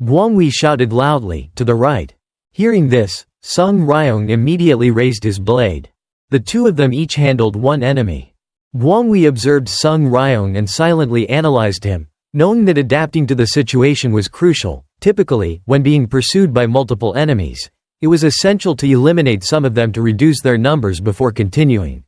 Guanghui shouted loudly, "To the right." Hearing this, Sung Ryong immediately raised his blade. The two of them each handled one enemy. Guanghui observed Sung Ryong and silently analyzed him, knowing that adapting to the situation was crucial. Typically, when being pursued by multiple enemies, it was essential to eliminate some of them to reduce their numbers before continuing.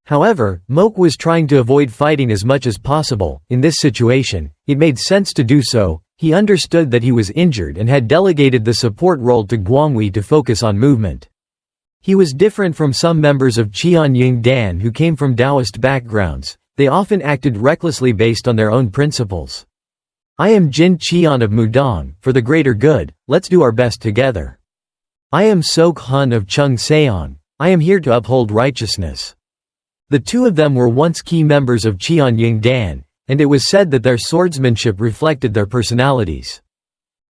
However, Moke was trying to avoid fighting as much as possible. In this situation, it made sense to do so. He understood that he was injured and had delegated the support role to Guanghui to focus on movement. He was different from some members of Qianying Dan who came from Taoist backgrounds. They often acted recklessly based on their own principles. "I am Jin Qian of Mudong. For the greater good, let's do our best together. I am Sok Hun of Chung Seong. I am here to uphold righteousness." The two of them were once key members of Qianying Dan, and it was said that their swordsmanship reflected their personalities.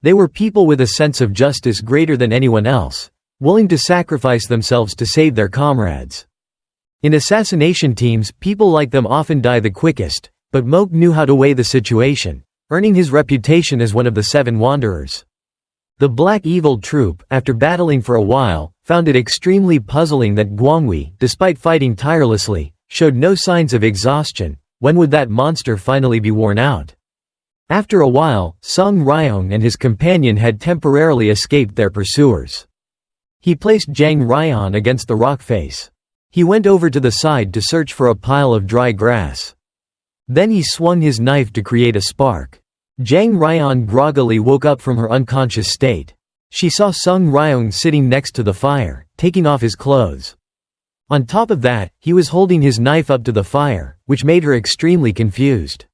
They were people with a sense of justice greater than anyone else, willing to sacrifice themselves to save their comrades. In assassination teams, people like them often die the quickest, but Moke knew how to weigh the situation, earning his reputation as one of the Seven Wanderers. The Black Evil Troop, after battling for a while, found it extremely puzzling that Guanghui, despite fighting tirelessly, showed no signs of exhaustion. When would that monster finally be worn out? After a while, Sung Ryong and his companion had temporarily escaped their pursuers. He placed Zhang Ryan against the rock face. He went over to the side to search for a pile of dry grass. Then he swung his knife to create a spark. Zhang Ryan groggily woke up from her unconscious state. She saw Sung Ryong sitting next to the fire, taking off his clothes. On top of that, he was holding his knife up to the fire, which made her extremely confused.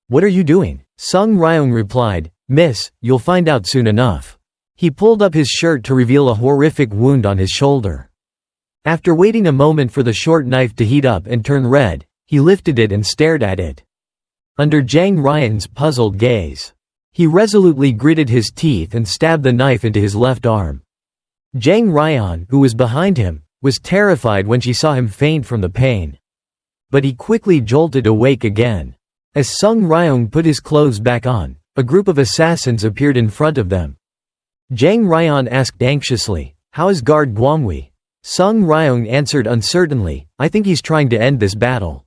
"What are you doing?" Sung Ryong replied, "Miss, you'll find out soon enough." He pulled up his shirt to reveal a horrific wound on his shoulder. After waiting a moment for the short knife to heat up and turn red, he lifted it and stared at it. Under Zhang Ryan's puzzled gaze, he resolutely gritted his teeth and stabbed the knife into his left arm. Zhang Ryan, who was behind him, was terrified when she saw him faint from the pain. But he quickly jolted awake again. As Sung Ryong put his clothes back on, a group of assassins appeared in front of them. Zhang Ryan asked anxiously, "How is Guard Guanghui?" Sung Ryong answered uncertainly, "I think he's trying to end this battle.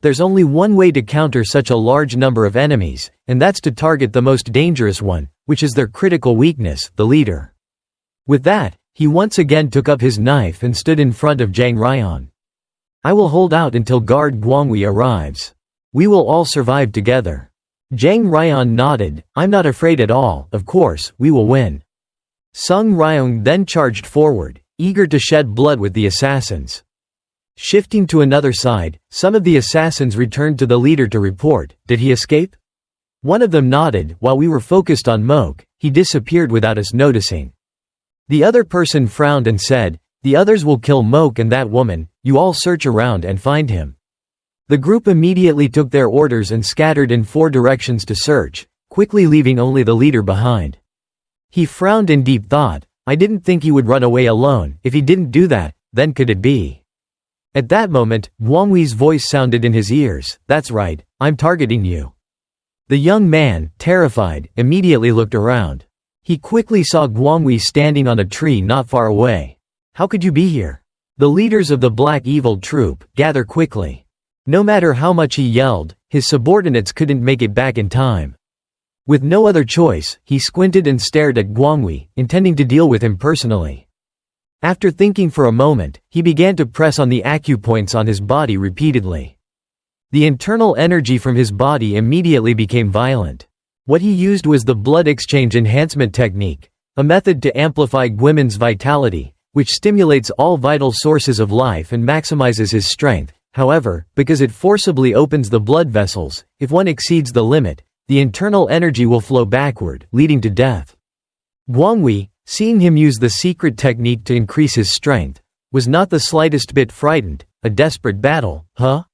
There's only one way to counter such a large number of enemies, and that's to target the most dangerous one, which is their critical weakness, the leader." With that, he once again took up his knife and stood in front of Zhang Ryan. "I will hold out until Guard Guanghui arrives. We will all survive together." Zhang Ryan nodded, "I'm not afraid at all, of course, we will win." Sung Ryong then charged forward, eager to shed blood with the assassins. Shifting to another side, some of the assassins returned to the leader to report, "Did he escape?" One of them nodded. "While we were focused on Moke, he disappeared without us noticing." The other person frowned and said, "The others will kill Moke and that woman, you all search around and find him." The group immediately took their orders and scattered in 4 directions to search, quickly leaving only the leader behind. He frowned in deep thought. "I didn't think he would run away alone. If he didn't do that, then could it be?" At that moment, Guanghui's voice sounded in his ears, "That's right, I'm targeting you." The young man, terrified, immediately looked around. He quickly saw Guanghui standing on a tree not far away. "How could you be here?" The leaders of the Black Evil Troop, gather quickly. No matter how much he yelled, his subordinates couldn't make it back in time. With no other choice, he squinted and stared at Guanghui, intending to deal with him personally. After thinking for a moment, he began to press on the acupoints on his body repeatedly. The internal energy from his body immediately became violent. What he used was the blood exchange enhancement technique, a method to amplify Guimin's vitality, which stimulates all vital sources of life and maximizes his strength. However, because it forcibly opens the blood vessels, if one exceeds the limit, the internal energy will flow backward, leading to death. Guanghui, seeing him use the secret technique to increase his strength, was not the slightest bit frightened. "A desperate battle, huh?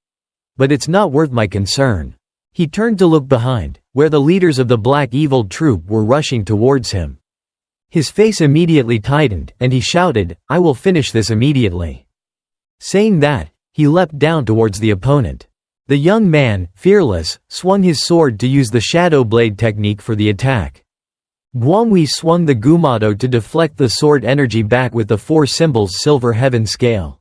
But it's not worth my concern." He turned to look behind, where the leaders of the Black Evil Troop were rushing towards him. His face immediately tightened, and he shouted, "I will finish this immediately." Saying that, he leapt down towards the opponent. The young man, fearless, swung his sword to use the shadow blade technique for the attack. Guanghui swung the Gumado to deflect the sword energy back with the four symbols silver heaven scale.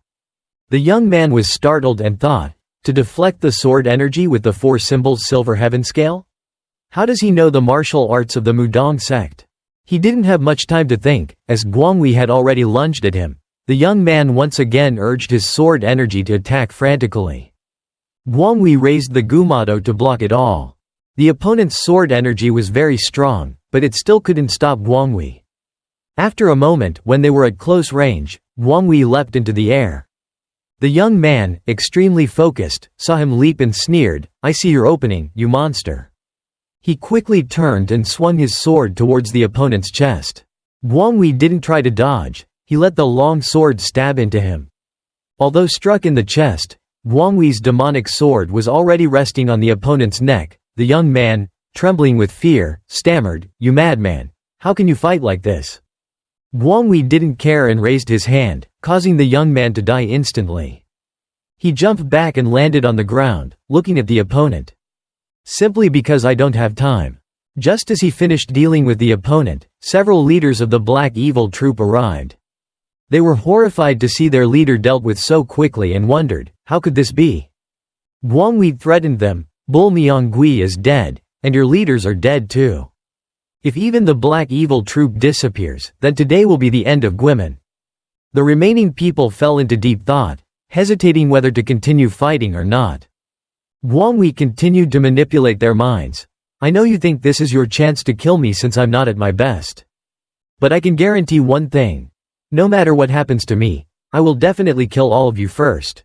The young man was startled and thought, to deflect the sword energy with the four symbols silver heaven scale? How does he know the martial arts of the Mudong sect? He didn't have much time to think, as Guanghui had already lunged at him. The young man once again urged his sword energy to attack frantically. Guanghui raised the Gumado to block it all. The opponent's sword energy was very strong, but it still couldn't stop Guanghui. After a moment, when they were at close range, Guanghui leapt into the air. The young man, extremely focused, saw him leap and sneered, "I see your opening, you monster." He quickly turned and swung his sword towards the opponent's chest. Guanghui didn't try to dodge, he let the long sword stab into him. Although struck in the chest, Guanghui's demonic sword was already resting on the opponent's neck. The young man, trembling with fear, stammered, "You madman, how can you fight like this?" Guanghui didn't care and raised his hand, causing the young man to die instantly. He jumped back and landed on the ground, looking at the opponent. "Simply because I don't have time." Just as he finished dealing with the opponent, several leaders of the Black Evil troop arrived. They were horrified to see their leader dealt with so quickly and wondered, how could this be? Guanghui threatened them, "Bull Mianggui is dead, and your leaders are dead too. If even the Black Evil troop disappears, then today will be the end of Guimen." The remaining people fell into deep thought, hesitating whether to continue fighting or not. Guanghui continued to manipulate their minds. "I know you think this is your chance to kill me since I'm not at my best. But I can guarantee one thing. No matter what happens to me, I will definitely kill all of you first."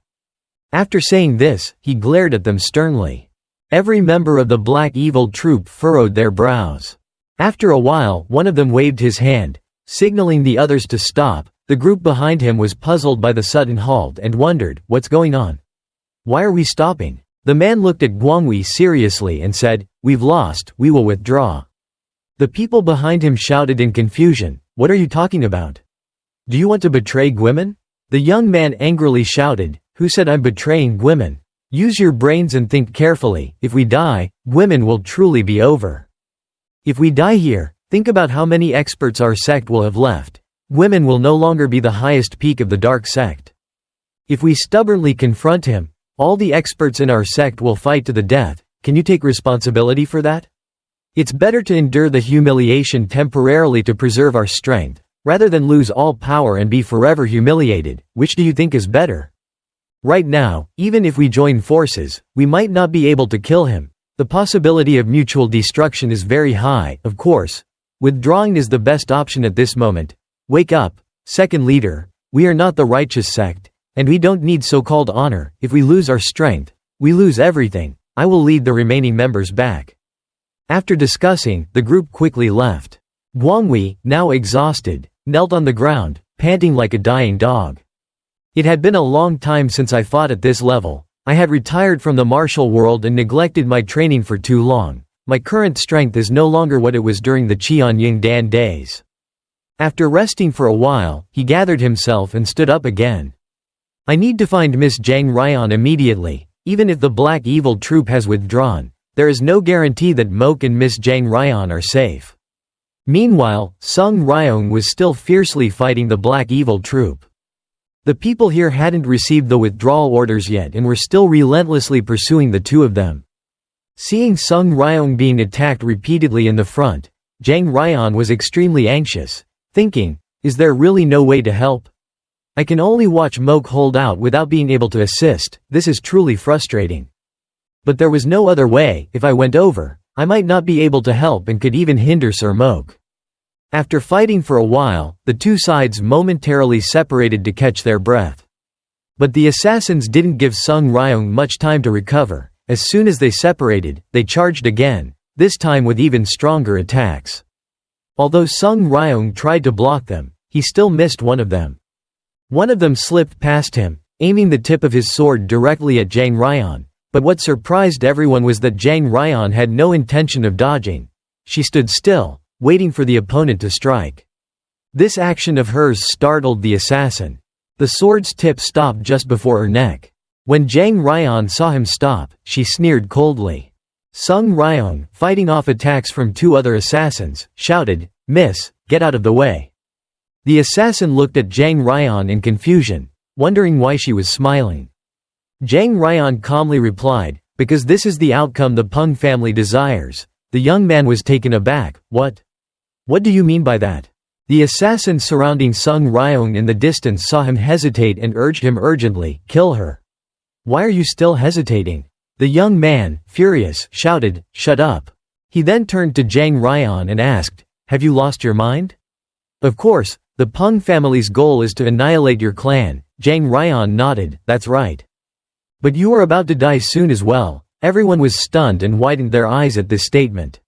After saying this, he glared at them sternly. Every member of the Black Evil troop furrowed their brows. After a while, one of them waved his hand, signaling the others to stop. The group behind him was puzzled by the sudden halt and wondered, "What's going on? Why are we stopping?" The man looked at Guanghui seriously and said, "We've lost, we will withdraw." The people behind him shouted in confusion, "What are you talking about? Do you want to betray Guimen?" The young man angrily shouted, "Who said I'm betraying Guimen? Use your brains and think carefully. If we die, Guimen will truly be over. If we die here, think about how many experts our sect will have left. Guimen will no longer be the highest peak of the dark sect. If we stubbornly confront him, all the experts in our sect will fight to the death. Can you take responsibility for that? It's better to endure the humiliation temporarily to preserve our strength, rather than lose all power and be forever humiliated. Which do you think is better? Right now, even if we join forces, we might not be able to kill him. The possibility of mutual destruction is very high, of course. Withdrawing is the best option at this moment. Wake up, second leader. We are not the righteous sect, and we don't need so-called honor. If we lose our strength, we lose everything. I will lead the remaining members back." After discussing, the group quickly left. Guanghui, now exhausted, knelt on the ground, panting like a dying dog. "It had been a long time since I fought at this level. I had retired from the martial world and neglected my training for too long. My current strength is no longer what it was during the Qianying Dan days." After resting for a while, he gathered himself and stood up again. "I need to find Miss Zhang Ryan immediately. Even if the Black Evil troop has withdrawn, there is no guarantee that Moke and Miss Zhang Ryan are safe." Meanwhile, Sung Ryong was still fiercely fighting the Black Evil troop. The people here hadn't received the withdrawal orders yet and were still relentlessly pursuing the two of them. Seeing Sung Ryong being attacked repeatedly in the front, Zhang Ryan was extremely anxious, thinking, "Is there really no way to help? I can only watch Moke hold out without being able to assist. This is truly frustrating. But there was no other way. If I went over, I might not be able to help and could even hinder Sir Moke." After fighting for a while, the two sides momentarily separated to catch their breath. But the assassins didn't give Sung Ryong much time to recover. As soon as they separated, they charged again, this time with even stronger attacks. Although Sung Ryong tried to block them, he still missed one of them. One of them slipped past him, aiming the tip of his sword directly at Zhang Ryan. But what surprised everyone was that Zhang Ryan had no intention of dodging. She stood still, waiting for the opponent to strike. This action of hers startled the assassin. The sword's tip stopped just before her neck. When Zhang Ryan saw him stop, she sneered coldly. Sung Ryong, fighting off attacks from two other assassins, shouted, "Miss, get out of the way." The assassin looked at Jang Ryan in confusion, wondering why she was smiling. Jang Ryan calmly replied, "Because this is the outcome the Peng family desires." The young man was taken aback. What? What do you mean by that? The assassins surrounding Sung Ryong in the distance saw him hesitate and urged him urgently, "Kill her." "Why are you still hesitating?" The young man, furious, shouted, "Shut up." He then turned to Jang Ryan and asked, "Have you lost your mind?" "Of course, the Peng family's goal is to annihilate your clan." Jang Ryan nodded, "That's right. But you are about to die soon as well." Everyone was stunned and widened their eyes at this statement.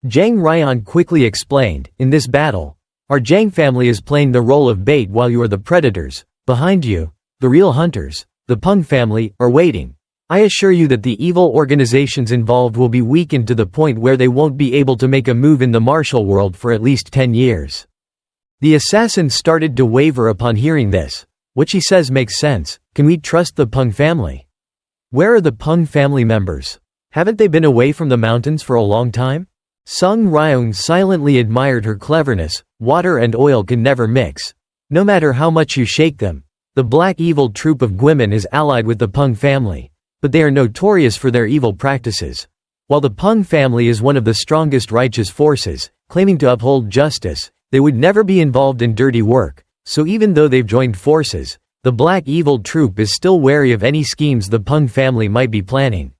Jang Ryan quickly explained, "In this battle, our Jang family is playing the role of bait while you are the predators. Behind you, the real hunters, the Peng family, are waiting. I assure you that the evil organizations involved will be weakened to the point where they won't be able to make a move in the martial world for at least 10 years. The assassin started to waver upon hearing this. What she says makes sense. Can we trust the Peng family? Where are the Peng family members? Haven't they been away from the mountains for a long time? Sung Ryong silently admired her cleverness. Water and oil can never mix. No matter how much you shake them. The black evil troop of Gwimin is allied with the Peng family, but they are notorious for their evil practices. While the Peng family is one of the strongest righteous forces, claiming to uphold justice, they would never be involved in dirty work, so even though they've joined forces, the black evil troop is still wary of any schemes the Peng family might be planning.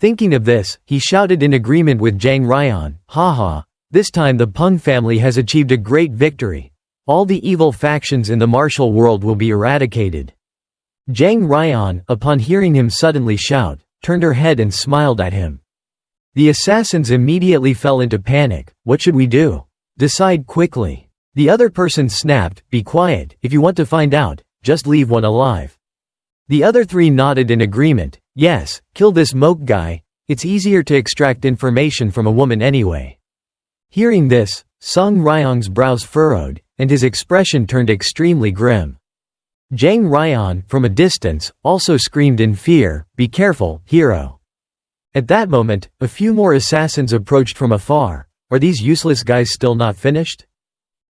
Thinking of this, he shouted in agreement with Jang Ryan, "Haha, this time the Peng family has achieved a great victory. All the evil factions in the martial world will be eradicated." Jang Ryan, upon hearing him suddenly shout, turned her head and smiled at him. The assassins immediately fell into panic. "What should we do? Decide quickly." The other person snapped, "Be quiet. If you want to find out, just leave one alive." The other three nodded in agreement. "Yes, kill this moke guy. It's easier to extract information from a woman anyway." Hearing this, Sung Ryong's brows furrowed, and his expression turned extremely grim. Jang Ryan, from a distance, also screamed in fear, "Be careful, hero." At that moment, a few more assassins approached from afar. Are these useless guys still not finished?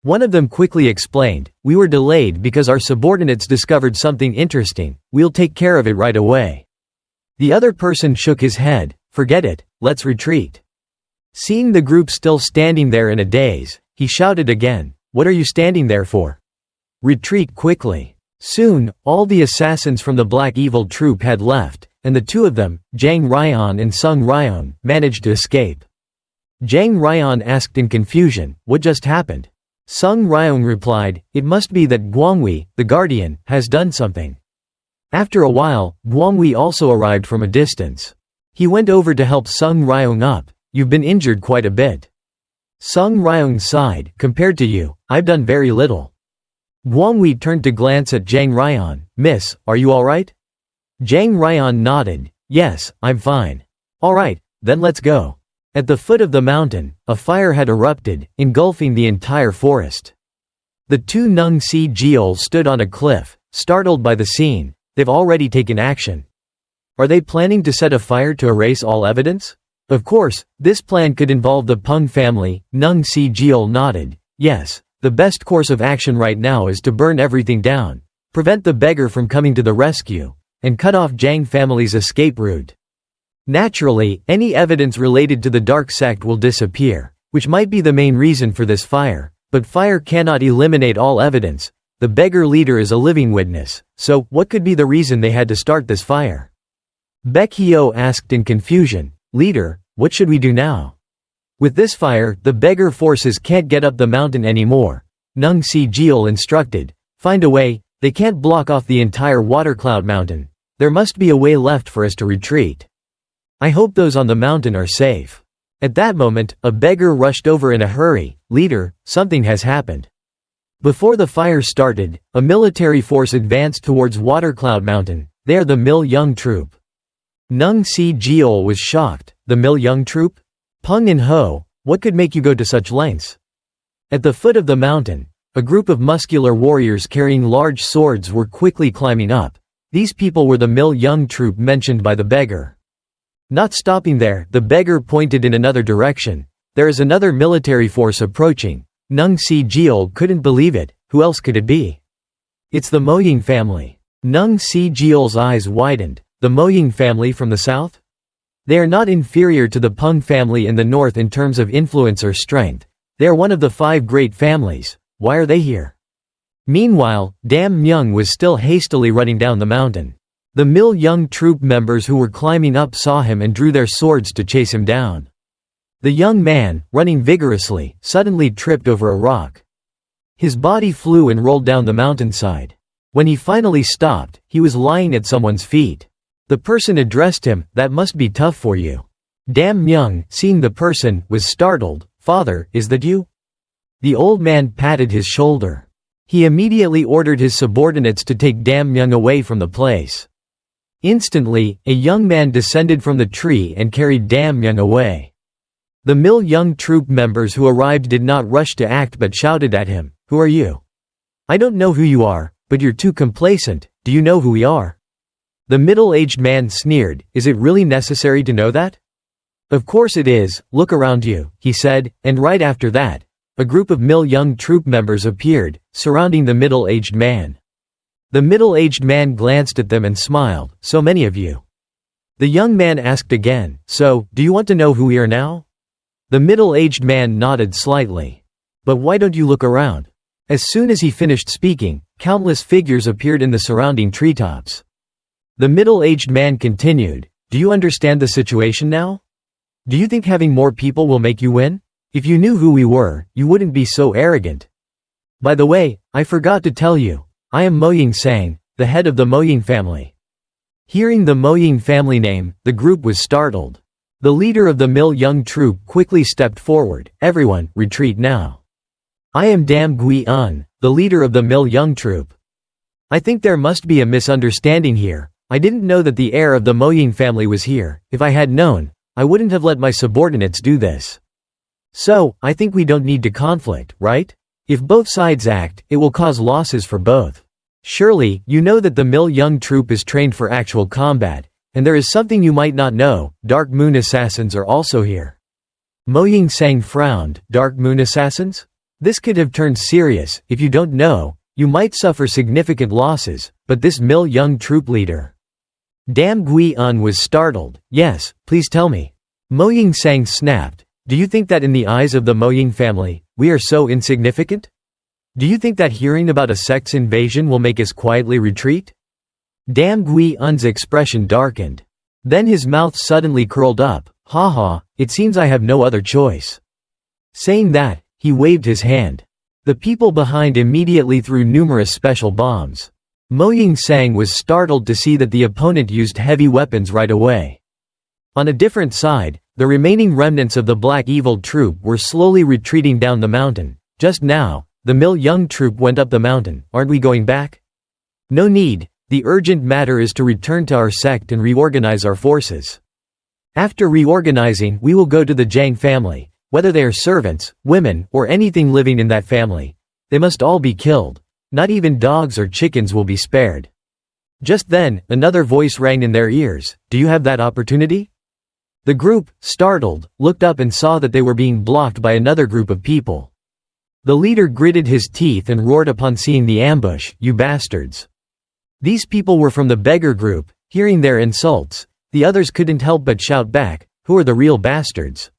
One of them quickly explained, "We were delayed because our subordinates discovered something interesting. We'll take care of it right away." The other person shook his head, "Forget it, let's retreat." Seeing the group still standing there in a daze, he shouted again, "What are you standing there for? Retreat quickly." Soon, all the assassins from the Black Evil troop had left, and the two of them, Jang Ryan and Sung Ryong, managed to escape. Jang Ryan asked in confusion, "What just happened?" Sung Ryong replied, "It must be that Guanghui, the guardian, has done something." After a while, Guanghui also arrived from a distance. He went over to help Sung Ryong up. "You've been injured quite a bit." Sung Ryong sighed, "Compared to you, I've done very little." Guanghui turned to glance at Jang Ryan, "Miss, are you alright?" Jang Ryan nodded, "Yes, I'm fine." "Alright, then let's go." At the foot of the mountain, a fire had erupted, engulfing the entire forest. The two Nung Si Jeol stood on a cliff, startled by the scene. They've already taken action. Are they planning to set a fire to erase all evidence? Of course, this plan could involve the Peng family. Nung Si Jeol nodded. Yes, the best course of action right now is to burn everything down, prevent the beggar from coming to the rescue, and cut off Jang family's escape route. Naturally, any evidence related to the dark sect will disappear, which might be the main reason for this fire, but fire cannot eliminate all evidence. The beggar leader is a living witness, so what could be the reason they had to start this fire? Baek Hyo asked in confusion, "Leader, what should we do now? With this fire, the beggar forces can't get up the mountain anymore." Nung Si Jeol instructed, "Find a way. They can't block off the entire Watercloud mountain. There must be a way left for us to retreat. I hope those on the mountain are safe." At that moment, a beggar rushed over in a hurry. "Leader, something has happened." Before the fire started, a military force advanced towards Watercloud Mountain. They are the Mil Young troop. Nung Si Jeol was shocked. The Mil Young troop? Peng and Ho, what could make you go to such lengths? At the foot of the mountain, a group of muscular warriors carrying large swords were quickly climbing up. These people were the Mil Young troop mentioned by the beggar. Not stopping there, the beggar pointed in another direction. There is another military force approaching. Nung Si-jeol couldn't believe it. Who else could it be? It's the Moying family. Nung Si-jeol's eyes widened. The Moying family from the south? They are not inferior to the Peng family in the north in terms of influence or strength. They are one of the 5 great families. Why are they here? Meanwhile, Dam Myung was still hastily running down the mountain. The Mil-young troop members who were climbing up saw him and drew their swords to chase him down. The young man, running vigorously, suddenly tripped over a rock. His body flew and rolled down the mountainside. When he finally stopped, he was lying at someone's feet. The person addressed him, "That must be tough for you." Dam Myung, seeing the person, was startled. "Father, is that you?" The old man patted his shoulder. He immediately ordered his subordinates to take Dam Myung away from the place. Instantly, a young man descended from the tree and carried Dam Myung away. The Mil-young troop members who arrived did not rush to act but shouted at him, "Who are you? I don't know who you are, but you're too complacent. Do you know who we are?" The middle-aged man sneered. "Is it really necessary to know that?" "Of course it is, look around you," he said, and right after that, a group of Mil-young troop members appeared, surrounding the middle-aged man. The middle-aged man glanced at them and smiled. "So many of you." The young man asked again, "So, do you want to know who we are now?" The middle-aged man nodded slightly. "But why don't you look around?" As soon as he finished speaking, countless figures appeared in the surrounding treetops. The middle-aged man continued, "Do you understand the situation now? Do you think having more people will make you win? If you knew who we were, you wouldn't be so arrogant. By the way, I forgot to tell you, I am Moying Sang, the head of the Moying family." Hearing the Moying family name, the group was startled. The leader of the Mil-young troop quickly stepped forward. "Everyone, retreat now. I am Dam Gui-un, the leader of the Mil-young troop. I think there must be a misunderstanding here. I didn't know that the heir of the Moying family was here. If I had known, I wouldn't have let my subordinates do this. So, I think we don't need to conflict, right? If both sides act, it will cause losses for both. Surely, you know that the Mil-young troop is trained for actual combat, and there is something you might not know, Dark Moon Assassins are also here." Moying Sang frowned. "Dark Moon Assassins? This could have turned serious. If you don't know, you might suffer significant losses, but this Mil-young troop leader." Dam Gui-un was startled. "Yes, please tell me." Moying Sang snapped. "Do you think that in the eyes of the Moying family, we are so insignificant? Do you think that hearing about a sect's invasion will make us quietly retreat?" Dam Gui-un's expression darkened. Then his mouth suddenly curled up. "Ha, it seems I have no other choice." Saying that, he waved his hand. The people behind immediately threw numerous special bombs. Moying Sang was startled to see that the opponent used heavy weapons right away. On a different side, the remaining remnants of the Black Evil troop were slowly retreating down the mountain. Just now, the Mil-young troop went up the mountain. "Aren't we going back?" "No need. The urgent matter is to return to our sect and reorganize our forces. After reorganizing, we will go to the Zhang family, whether they are servants, women, or anything living in that family. They must all be killed. Not even dogs or chickens will be spared." Just then, another voice rang in their ears. "Do you have that opportunity?" The group, startled, looked up and saw that they were being blocked by another group of people. The leader gritted his teeth and roared upon seeing the ambush, "You bastards!" These people were from the beggar group. Hearing their insults, the others couldn't help but shout back, "Who are the real bastards?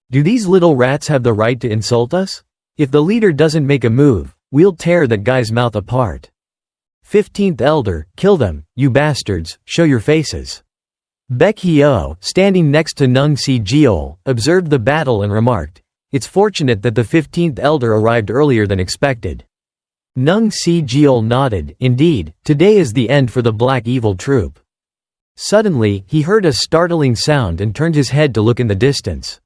Do these little rats have the right to insult us? If the leader doesn't make a move, we'll tear that guy's mouth apart. 15th Elder, kill them, you bastards, show your faces." Baek Hyo, standing next to Nung Si-jeol, observed the battle and remarked, "It's fortunate that the 15th Elder arrived earlier than expected." Nung Si-jeol nodded. "Indeed, today is the end for the Black Evil troop." Suddenly, he heard a startling sound and turned his head to look in the distance.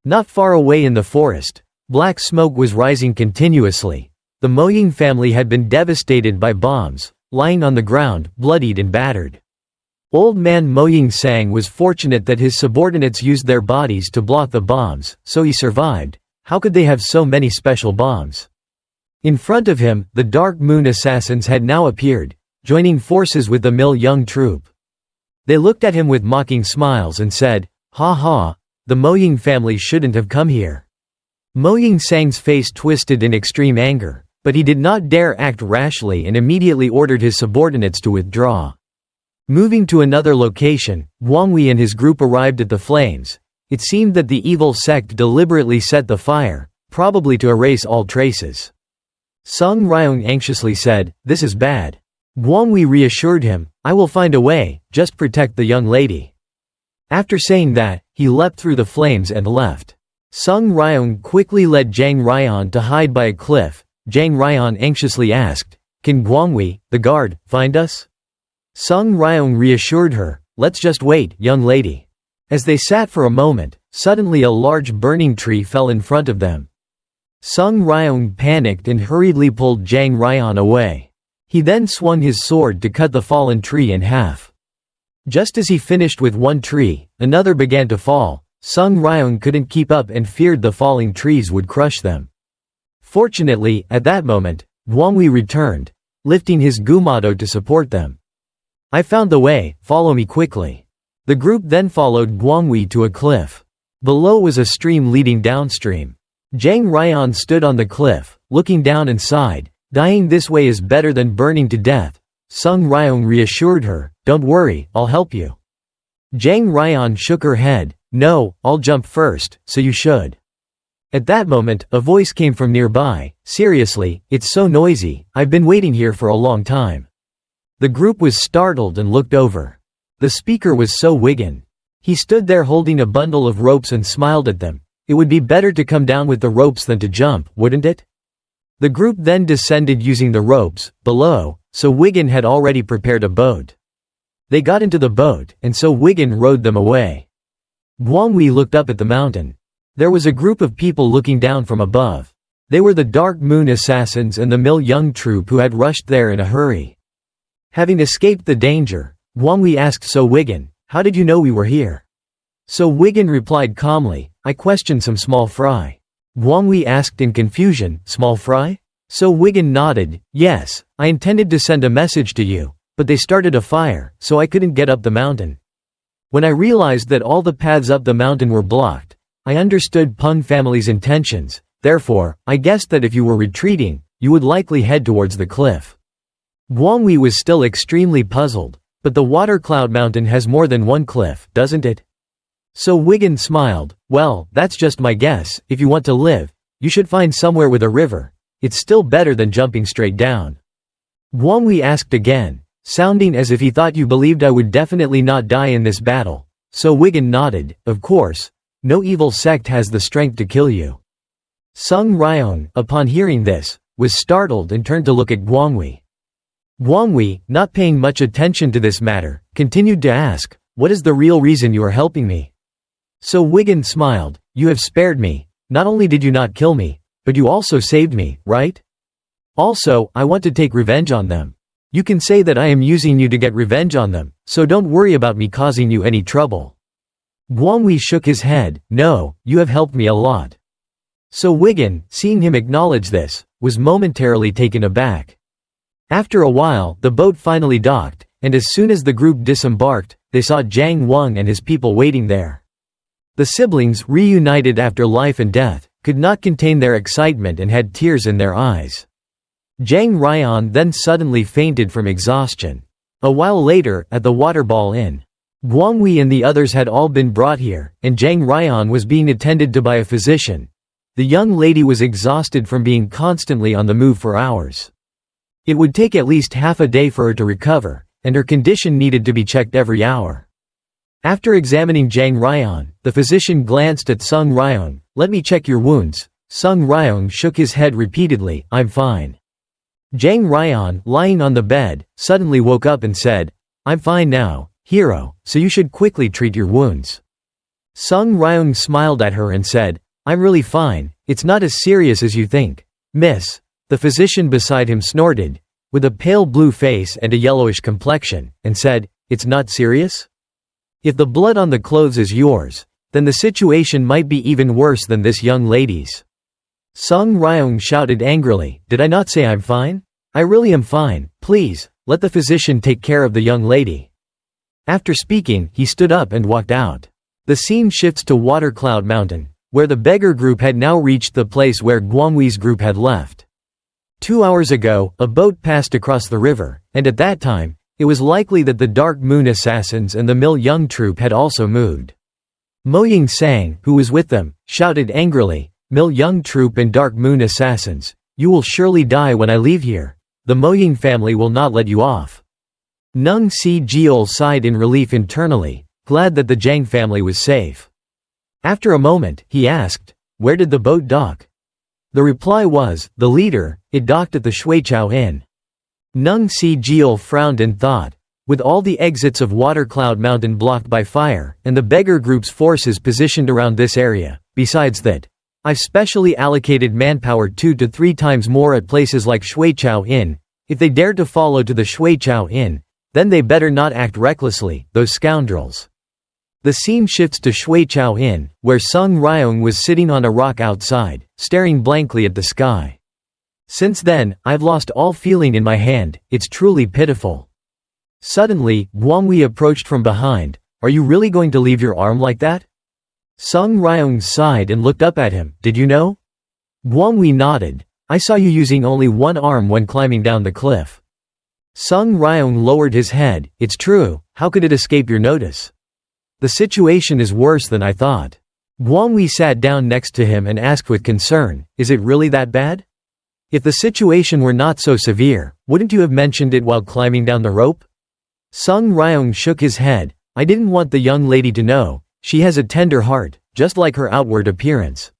Not far away in the forest, black smoke was rising continuously. The Moying family had been devastated by bombs, lying on the ground, bloodied and battered. Old man Moying Sang was fortunate that his subordinates used their bodies to block the bombs, so he survived. How could they have so many special bombs? In front of him, the Dark Moon Assassins had now appeared, joining forces with the Mil-young troop. They looked at him with mocking smiles and said, "Ha ha, the Mo Ying family shouldn't have come here." Mo Ying Sang's face twisted in extreme anger, but he did not dare act rashly and immediately ordered his subordinates to withdraw. Moving to another location, Guanghui and his group arrived at the flames. It seemed that the evil sect deliberately set the fire, probably to erase all traces. Sung Ryong anxiously said, "This is bad." Guanghui reassured him, "I will find a way, just protect the young lady." After saying that, he leapt through the flames and left. Sung Ryong quickly led Zhang Ryan to hide by a cliff. Zhang Ryan anxiously asked, "Can Guanghui, the guard, find us?" Sung Ryong reassured her, "Let's just wait, young lady." As they sat for a moment, suddenly a large burning tree fell in front of them. Sung Ryong panicked and hurriedly pulled Zhang Ryan away. He then swung his sword to cut the fallen tree in half. Just as he finished with one tree, another began to fall. Sung Ryong couldn't keep up and feared the falling trees would crush them. Fortunately, at that moment, Guanghui returned, lifting his Gumado to support them. "I found the way, follow me quickly." The group then followed Guanghui to a cliff. Below was a stream leading downstream. Zhang Ryan stood on the cliff, looking down and sighed, "Dying this way is better than burning to death." Sung Ryong reassured her, "Don't worry, I'll help you." Zhang Ryan shook her head, "No, I'll jump first, so you should." At that moment, a voice came from nearby, "Seriously, it's so noisy, I've been waiting here for a long time." The group was startled and looked over. The speaker was So Wigan. He stood there holding a bundle of ropes and smiled at them. "It would be better to come down with the ropes than to jump, wouldn't it?" The group then descended using the ropes. Below, So Wigan had already prepared a boat. They got into the boat, and So Wigan rowed them away. Guanghui looked up at the mountain. There was a group of people looking down from above. They were the Dark Moon Assassins and the Mil Young troop who had rushed there in a hurry. Having escaped the danger, Guanghui asked So Wigan, "How did you know we were here?" So Wigan replied calmly, "I questioned some small fry." Guanghui asked in confusion, "Small fry?" So Wigan nodded, "Yes, I intended to send a message to you, but they started a fire, so I couldn't get up the mountain. When I realized that all the paths up the mountain were blocked, I understood Peng family's intentions, therefore, I guessed that if you were retreating, you would likely head towards the cliff." Guanghui was still extremely puzzled, "But the Water Cloud Mountain has more than one cliff, doesn't it?" So Wigan smiled, "Well, that's just my guess. If you want to live, you should find somewhere with a river. It's still better than jumping straight down." Guanghui asked again, sounding as if he thought you believed I would definitely not die in this battle. So Wigan nodded, "Of course. No evil sect has the strength to kill you." Sung Ryong, upon hearing this, was startled and turned to look at Guanghui. Guanghui, not paying much attention to this matter, continued to ask, "What is the real reason you are helping me?" So Wigan smiled, "You have spared me. Not only did you not kill me, but you also saved me, right? Also, I want to take revenge on them. You can say that I am using you to get revenge on them, so don't worry about me causing you any trouble." Guanghui shook his head, "No, you have helped me a lot." So Wigan, seeing him acknowledge this, was momentarily taken aback. After a while, the boat finally docked, and as soon as the group disembarked, they saw Zhang Wang and his people waiting there. The siblings, reunited after life and death, could not contain their excitement and had tears in their eyes. Zhang Ryan then suddenly fainted from exhaustion. A while later, at the Waterball Inn, Guanghui and the others had all been brought here, and Zhang Ryan was being attended to by a physician. The young lady was exhausted from being constantly on the move for hours. It would take at least half a day for her to recover, and her condition needed to be checked every hour. After examining Zhang Ryan, the physician glanced at Sung Ryong, "Let me check your wounds." Sung Ryong shook his head repeatedly, "I'm fine." Zhang Ryan, lying on the bed, suddenly woke up and said, "I'm fine now, hero, so you should quickly treat your wounds." Sung Ryong smiled at her and said, "I'm really fine, it's not as serious as you think, miss." The physician beside him snorted, with a pale blue face and a yellowish complexion, and said, "It's not serious? If the blood on the clothes is yours, then the situation might be even worse than this young lady's." Sung Ryong shouted angrily, "Did I not say I'm fine? I really am fine, please, let the physician take care of the young lady." After speaking, he stood up and walked out. The scene shifts to Watercloud Mountain, where the beggar group had now reached the place where Guanghui's group had left. 2 hours ago, a boat passed across the river, and at that time, it was likely that the Dark Moon Assassins and the Mil Young troop had also moved. Mo Ying Sang, who was with them, shouted angrily, "Mil Young troop and Dark Moon Assassins, you will surely die when I leave here. The Mo Ying family will not let you off." Nung Si Jiol sighed in relief internally, glad that the Zhang family was safe. After a moment, he asked, "Where did the boat dock?" The reply was, "The leader, it docked at the Shuichao Inn." Nung Si Jiol frowned and thought, with all the exits of Watercloud Mountain blocked by fire, and the beggar group's forces positioned around this area, besides that, I've specially allocated manpower 2 to 3 times more at places like Shuichao Inn. If they dare to follow to the Shuichao Inn, then they better not act recklessly, those scoundrels. The scene shifts to Shuichao Inn, where Sung Ryong was sitting on a rock outside, staring blankly at the sky. "Since then, I've lost all feeling in my hand, it's truly pitiful." Suddenly, Guanghui approached from behind. "Are you really going to leave your arm like that?" Sung Ryong sighed and looked up at him. "Did you know?" Guanghui nodded. "I saw you using only one arm when climbing down the cliff." Sung Ryong lowered his head. "It's true, how could it escape your notice? The situation is worse than I thought." Guanghui sat down next to him and asked with concern, "Is it really that bad? If the situation were not so severe, wouldn't you have mentioned it while climbing down the rope?" Sung Ryong shook his head. "I didn't want the young lady to know. She has a tender heart, just like her outward appearance."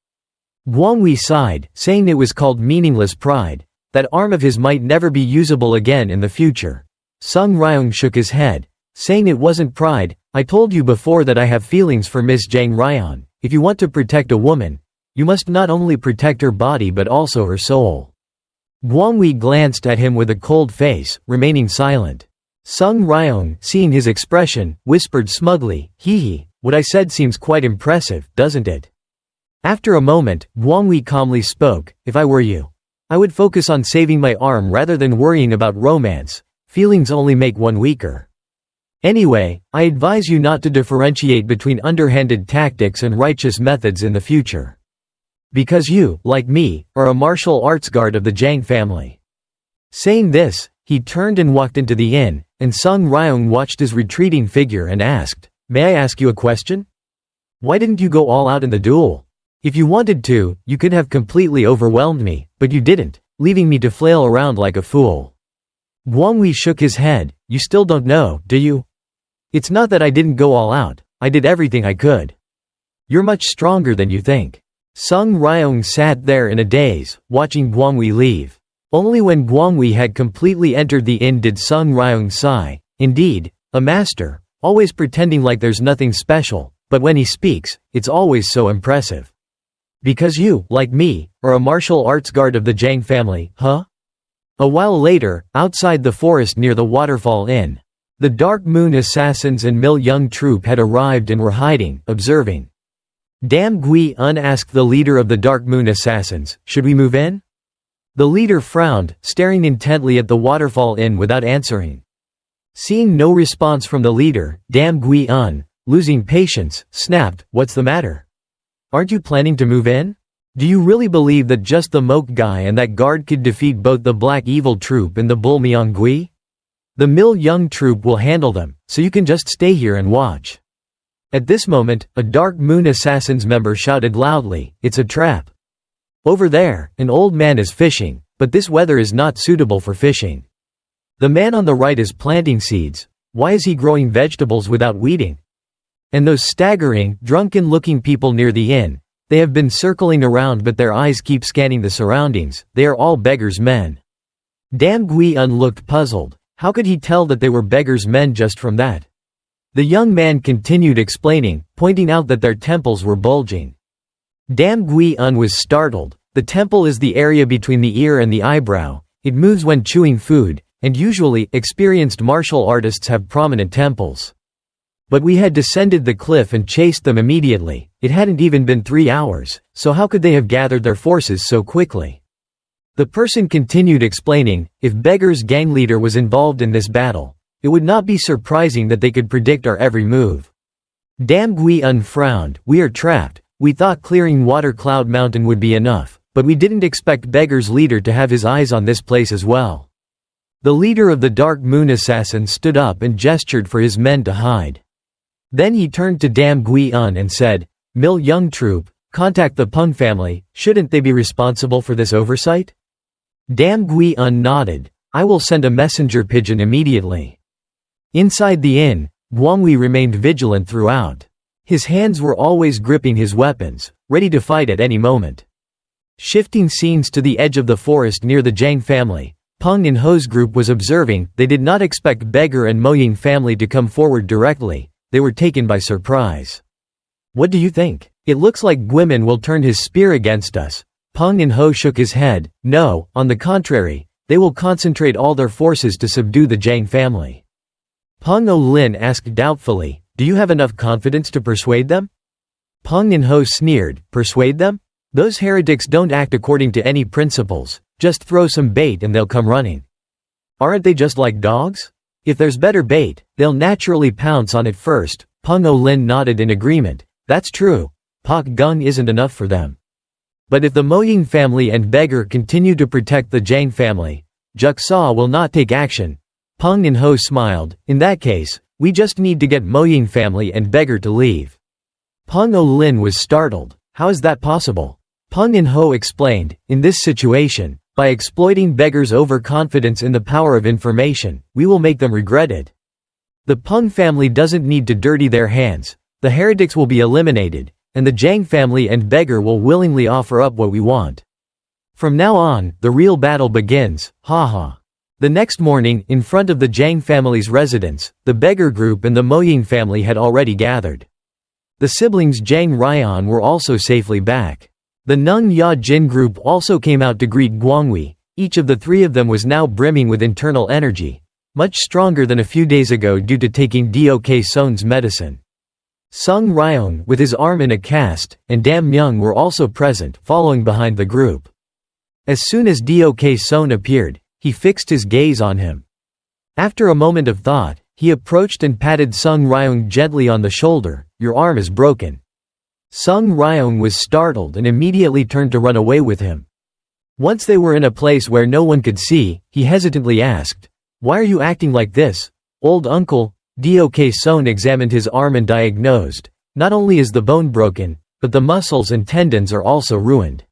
Guanghui sighed, saying it was called meaningless pride. That arm of his might never be usable again in the future. Sung Ryong shook his head, saying it wasn't pride. "I told you before that I have feelings for Miss Zhang Ryan. If you want to protect a woman, you must not only protect her body but also her soul." Guanghui glanced at him with a cold face, remaining silent. Sung Ryong, seeing his expression, whispered smugly, "Hee, what I said seems quite impressive, doesn't it?" After a moment, Guanghui calmly spoke, "If I were you, I would focus on saving my arm rather than worrying about romance. Feelings only make one weaker. Anyway, I advise you not to differentiate between underhanded tactics and righteous methods in the future. Because you, like me, are a martial arts guard of the Zhang family." Saying this, he turned and walked into the inn, and Sung Ryong watched his retreating figure and asked, "May I ask you a question? Why didn't you go all out in the duel? If you wanted to, you could have completely overwhelmed me, but you didn't, leaving me to flail around like a fool." Guanghui shook his head. "You still don't know, do you? It's not that I didn't go all out, I did everything I could. You're much stronger than you think." Sung Ryong sat there in a daze, watching Guanghui leave. Only when Guanghui had completely entered the inn did Sung Ryong sigh. Indeed, a master, always pretending like there's nothing special, but when he speaks, it's always so impressive. "Because you, like me, are a martial arts guard of the Zhang family, huh?" A while later, outside the forest near the Waterfall Inn, the Dark Moon Assassins and Mil Young troop had arrived and were hiding, observing. Dam Gui Un asked the leader of the Dark Moon Assassins, "Should we move in?" The leader frowned, staring intently at the Waterfall Inn without answering. Seeing no response from the leader, Dam Gui Un, losing patience, snapped, "What's the matter? Aren't you planning to move in? Do you really believe that just the Moke guy and that guard could defeat both the Black Evil troop and the Bull Myongui? The Mil Young troop will handle them, so you can just stay here and watch." At this moment, a Dark Moon Assassins member shouted loudly, "It's a trap. Over there, an old man is fishing, but this weather is not suitable for fishing. The man on the right is planting seeds. Why is he growing vegetables without weeding? And those staggering, drunken-looking people near the inn, they have been circling around but their eyes keep scanning the surroundings, they are all beggars' men." Dam Gui Un looked puzzled. How could he tell that they were beggars' men just from that? The young man continued explaining, pointing out that their temples were bulging. Dam Gui Un was startled. The temple is the area between the ear and the eyebrow. It moves when chewing food, and usually, experienced martial artists have prominent temples. But we had descended the cliff and chased them immediately. It hadn't even been 3 hours, so how could they have gathered their forces so quickly? The person continued explaining, if Beggar's gang leader was involved in this battle, It would not be surprising that they could predict our every move. Dam Gui-un frowned. We are trapped. We thought clearing Water Cloud Mountain would be enough, but we didn't expect Beggar's leader to have his eyes on this place as well. The leader of the Dark Moon Assassins stood up and gestured for his men to hide. Then he turned to Dam Gui-un and said, Mil Young Troop, contact the Peng family, shouldn't they be responsible for this oversight? Dam Gui-un nodded. I will send a messenger pigeon immediately. Inside the inn, Guanghui remained vigilant throughout. His hands were always gripping his weapons, ready to fight at any moment. Shifting scenes to the edge of the forest near the Zhang family, Peng and Ho's group was observing. They did not expect Beggar and Moying family to come forward directly. They were taken by surprise. What do you think? It looks like Guimin will turn his spear against us. Peng and Ho shook his head. No, on the contrary, they will concentrate all their forces to subdue the Zhang family. Peng O-lin asked doubtfully, do you have enough confidence to persuade them? Peng and Ho sneered, persuade them? Those heretics don't act according to any principles, just throw some bait and they'll come running. Aren't they just like dogs? If there's better bait, they'll naturally pounce on it first. Peng O-lin nodded in agreement. That's true. Pak Gung isn't enough for them. But if the Moying family and Beggar continue to protect the Zhang family, Juksaw will not take action. Peng and Ho smiled. In that case, we just need to get Moying family and Beggar to leave. Peng O-lin was startled. How is that possible? Peng and Ho explained, in this situation, by exploiting Beggar's overconfidence in the power of information, we will make them regret it. The Peng family doesn't need to dirty their hands, the heretics will be eliminated, and the Zhang family and Beggar will willingly offer up what we want. From now on, the real battle begins, haha. The next morning, in front of the Zhang family's residence, the Beggar group and the Moying family had already gathered. The siblings Zhang Ryan were also safely back. The Nung Ya Jin group also came out to greet Guanghui. Each of the three of them was now brimming with internal energy, much stronger than a few days ago due to taking Dok Son's medicine. Sung Ryong, with his arm in a cast, and Dam Myung were also present, following behind the group. As soon as Dok Son appeared, he fixed his gaze on him. After a moment of thought, he approached and patted Sung Ryong gently on the shoulder. Your arm is broken. Sung Ryong was startled and immediately turned to run away with him. Once they were in a place where no one could see, he hesitantly asked, why are you acting like this, old uncle? Dok Son examined his arm and diagnosed, not only is the bone broken, but the muscles and tendons are also ruined.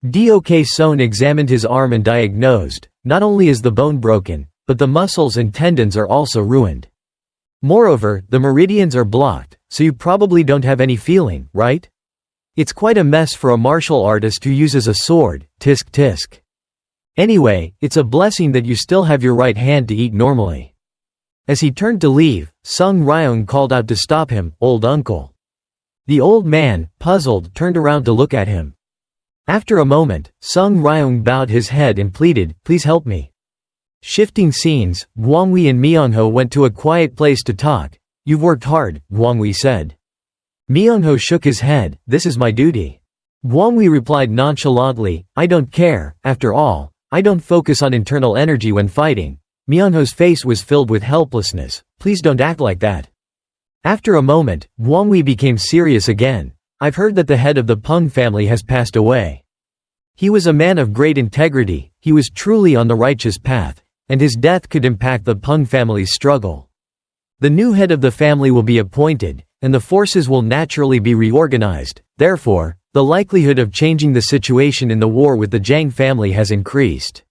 Dok Son examined his arm and diagnosed, not only is the bone broken, but the muscles and tendons are also ruined. Moreover, the meridians are blocked, so you probably don't have any feeling, right? It's quite a mess for a martial artist who uses a sword, tisk tisk. Anyway, it's a blessing that you still have your right hand to eat normally. As he turned to leave, Sung Ryong called out to stop him, old uncle. The old man, puzzled, turned around to look at him. After a moment, Sung Ryong bowed his head and pleaded, please help me. Shifting scenes, Guanghui and Myungho went to a quiet place to talk. You've worked hard, Guanghui said. Myungho shook his head, this is my duty. Guanghui replied nonchalantly, I don't care, after all, I don't focus on internal energy when fighting. Myungho's face was filled with helplessness, please don't act like that. After a moment, Guanghui became serious again. I've heard that the head of the Peng family has passed away. He was a man of great integrity, he was truly on the righteous path, and his death could impact the Peng family's struggle. The new head of the family will be appointed, and the forces will naturally be reorganized. Therefore, the likelihood of changing the situation in the war with the Zhang family has increased.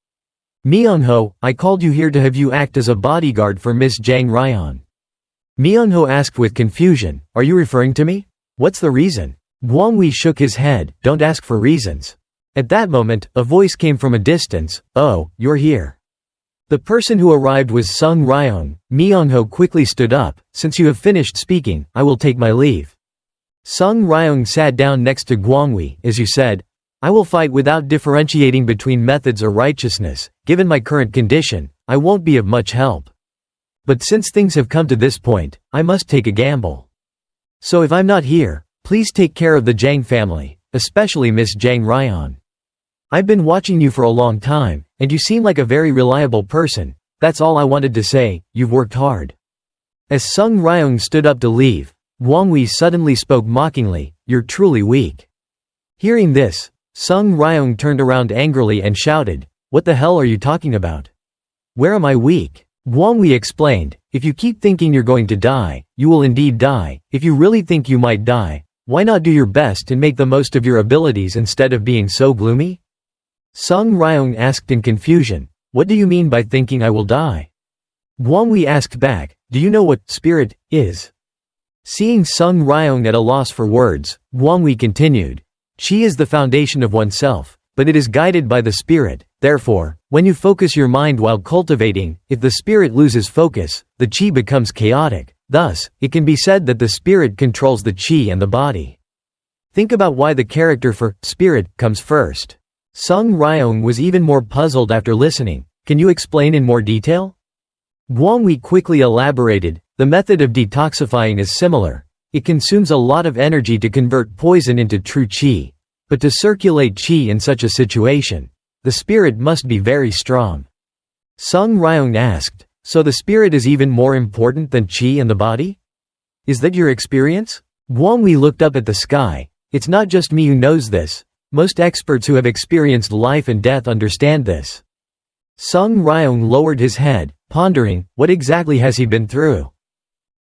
Myungho, I called you here to have you act as a bodyguard for Miss Zhang Ryan. Myungho asked with confusion, are you referring to me? What's the reason? Guanghui shook his head, don't ask for reasons. At that moment, a voice came from a distance, oh, you're here. The person who arrived was Sung Ryong. Myungho quickly stood up, since you have finished speaking, I will take my leave. Sung Ryong sat down next to Guanghui, as you said, I will fight without differentiating between methods or righteousness, given my current condition, I won't be of much help. But since things have come to this point, I must take a gamble. So if I'm not here, please take care of the Zhang family, especially Miss Zhang Ryan. I've been watching you for a long time, and you seem like a very reliable person. That's all I wanted to say, you've worked hard." As Sung Ryong stood up to leave, Wang Wei suddenly spoke mockingly, "You're truly weak." Hearing this, Sung Ryong turned around angrily and shouted, "What the hell are you talking about? Where am I weak?" Wang Wei explained, "If you keep thinking you're going to die, you will indeed die. If you really think you might die, why not do your best and make the most of your abilities instead of being so gloomy?" Sung Ryong asked in confusion, "What do you mean by thinking I will die?" Wang Wei asked back, "Do you know what spirit is?" Seeing Sung Ryong at a loss for words, Wang Wei continued, "Qi is the foundation of oneself, but it is guided by the spirit. Therefore, when you focus your mind while cultivating, if the spirit loses focus, the qi becomes chaotic. Thus, it can be said that the spirit controls the qi and the body. Think about why the character for spirit comes first." Sung Ryong was even more puzzled after listening. "Can you explain in more detail?" Wang Wei quickly elaborated, "The method of detoxifying is similar. It consumes a lot of energy to convert poison into true qi. But to circulate qi in such a situation, the spirit must be very strong." Sung Ryong asked, "So the spirit is even more important than qi and the body? Is that your experience?" Wang Wei looked up at the sky. "It's not just me who knows this. Most experts who have experienced life and death understand this." Sung Ryong lowered his head, pondering, what exactly has he been through?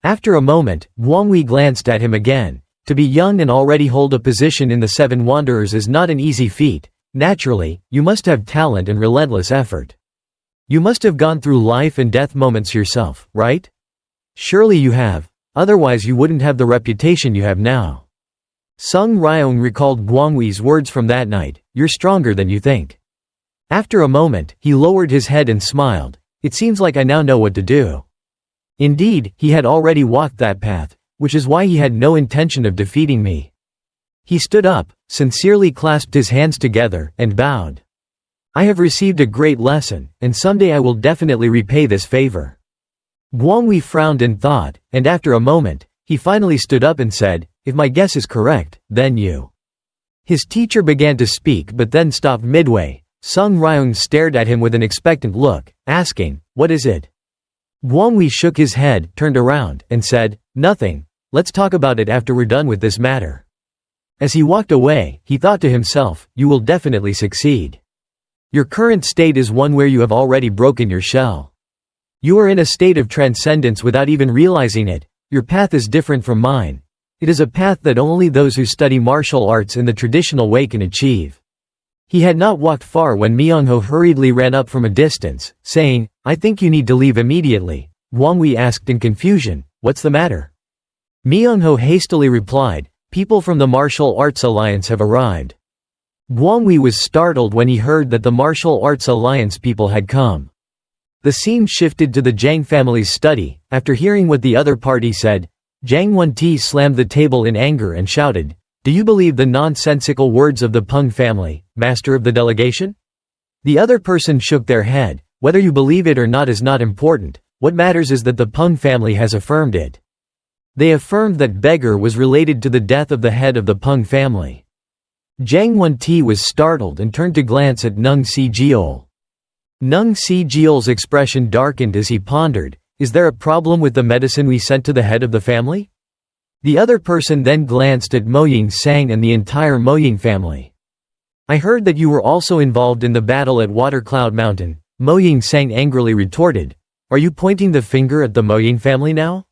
After a moment, Wang Wei glanced at him again. To be young and already hold a position in the Seven Wanderers is not an easy feat. Naturally, you must have talent and relentless effort. You must have gone through life and death moments yourself, right? Surely you have. Otherwise you wouldn't have the reputation you have now. Sung Ryong recalled Wang Wei's words from that night, "You're stronger than you think." After a moment, he lowered his head and smiled. "It seems like I now know what to do." Indeed, he had already walked that path, which is why he had no intention of defeating me. He stood up, sincerely clasped his hands together, and bowed. "I have received a great lesson, and someday I will definitely repay this favor." Wang Wei frowned in thought, and after a moment, he finally stood up and said, "If my guess is correct, then you." His teacher began to speak but then stopped midway. Sung Ryong stared at him with an expectant look, asking, "What is it?" Wang Wei shook his head, turned around, and said, "Nothing. Let's talk about it after we're done with this matter." As he walked away, he thought to himself, "You will definitely succeed. Your current state is one where you have already broken your shell. You are in a state of transcendence without even realizing it. Your path is different from mine. It is a path that only those who study martial arts in the traditional way can achieve." He had not walked far when Myung-ho hurriedly ran up from a distance, saying, "I think you need to leave immediately." Wang Wei asked in confusion, "What's the matter?" Myung-ho hastily replied, "People from the Martial Arts Alliance have arrived." Wang Wei was startled when he heard that the Martial Arts Alliance people had come. The scene shifted to the Jang family's study. After hearing what the other party said, Jang Won-ti slammed the table in anger and shouted, "Do you believe the nonsensical words of the Peng family, master of the delegation?" The other person shook their head. "Whether you believe it or not is not important. What matters is that the Peng family has affirmed it." They affirmed that Beggar was related to the death of the head of the Peng family. Jang Won-ti was startled and turned to glance at Nung Si-jeol. Nung Si-jeol's expression darkened as he pondered, "Is there a problem with the medicine we sent to the head of the family?" The other person then glanced at Mo Ying-sang and the entire Mo Ying family. "I heard that you were also involved in the battle at Water Cloud Mountain," Mo Ying-sang angrily retorted. "Are you pointing the finger at the Mo Ying family now?"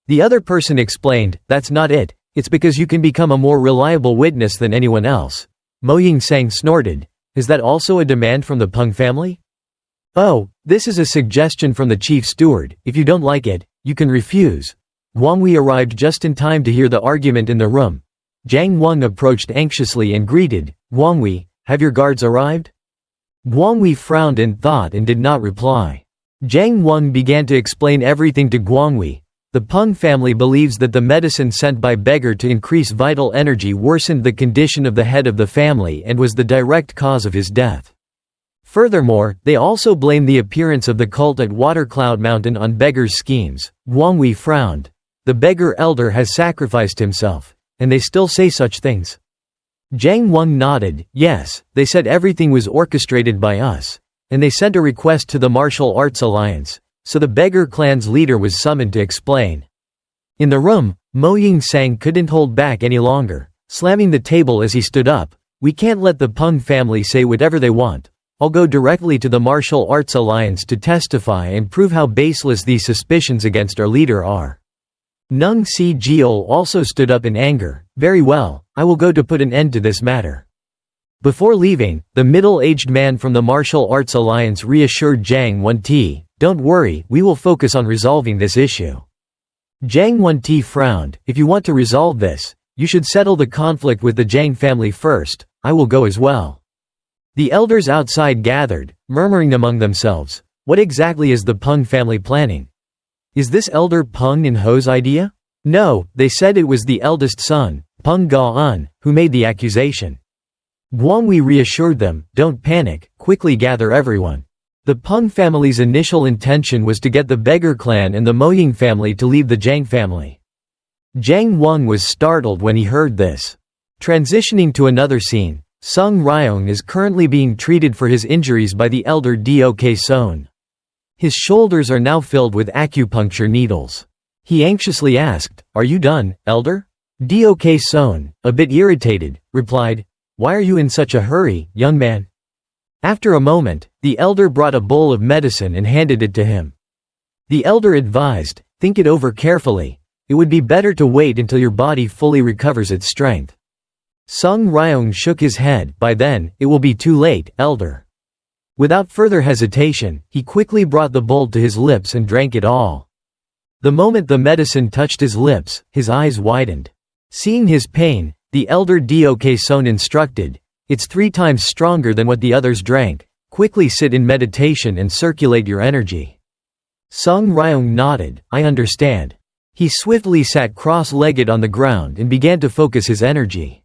The other person explained, "That's not it. It's because you can become a more reliable witness than anyone else." Mo Ying-sang snorted. "Is that also a demand from the Peng family?" "Oh, this is a suggestion from the chief steward. If you don't like it, you can refuse." Wang Wei arrived just in time to hear the argument in the room. Jang Wang approached anxiously and greeted, "Wang Wei, have your guards arrived?" Wang Wei frowned in thought and did not reply. Jang Wang began to explain everything to Wang Wei. The Peng family believes that the medicine sent by Beggar to increase vital energy worsened the condition of the head of the family and was the direct cause of his death. Furthermore, they also blame the appearance of the cult at Water Cloud Mountain on Beggar's schemes. Wang Wei frowned. The Beggar elder has sacrificed himself, and they still say such things. Jang Wang nodded, "Yes, they said everything was orchestrated by us. and they sent a request to the Martial Arts Alliance, so the beggar clan's leader was summoned to explain. In the room, Mo Ying-sang couldn't hold back any longer, slamming the table as he stood up. "We can't let the Peng family say whatever they want. I'll go directly to the Martial Arts Alliance to testify and prove how baseless these suspicions against our leader are." Nung Si-jeol also stood up in anger. "Very well, I will go to put an end to this matter." Before leaving, the middle-aged man from the Martial Arts Alliance reassured Jang Won-ti, "Don't worry, we will focus on resolving this issue." Jang Won-ti frowned. "If you want to resolve this, you should settle the conflict with the Jang family first. I will go as well." The elders outside gathered, murmuring among themselves, "What exactly is the Peng family planning? Is this elder Peng In-ho's idea?" "No, they said it was the eldest son, Peng Ga-eun, who made the accusation." Guanghui reassured them, "Don't panic, quickly gather everyone." The Peng family's initial intention was to get the beggar clan and the Moying family to leave the Jiang family. Jiang Wang was startled when he heard this. Transitioning to another scene, Sung Ryong is currently being treated for his injuries by the elder Dok Son. His shoulders are now filled with acupuncture needles. He anxiously asked, "Are you done, elder?" Dok Son, a bit irritated, replied, "Why are you in such a hurry, young man?" After a moment, the elder brought a bowl of medicine and handed it to him. The elder advised, "Think it over carefully. It would be better to wait until your body fully recovers its strength." Sung Ryong shook his head. "By then, it will be too late, elder." Without further hesitation, he quickly brought the bowl to his lips and drank it all. The moment the medicine touched his lips, his eyes widened. Seeing his pain, the elder Dok Son instructed, "It's 3 times stronger than what the others drank. Quickly sit in meditation and circulate your energy." Sung Ryong nodded, "I understand." He swiftly sat cross-legged on the ground and began to focus his energy.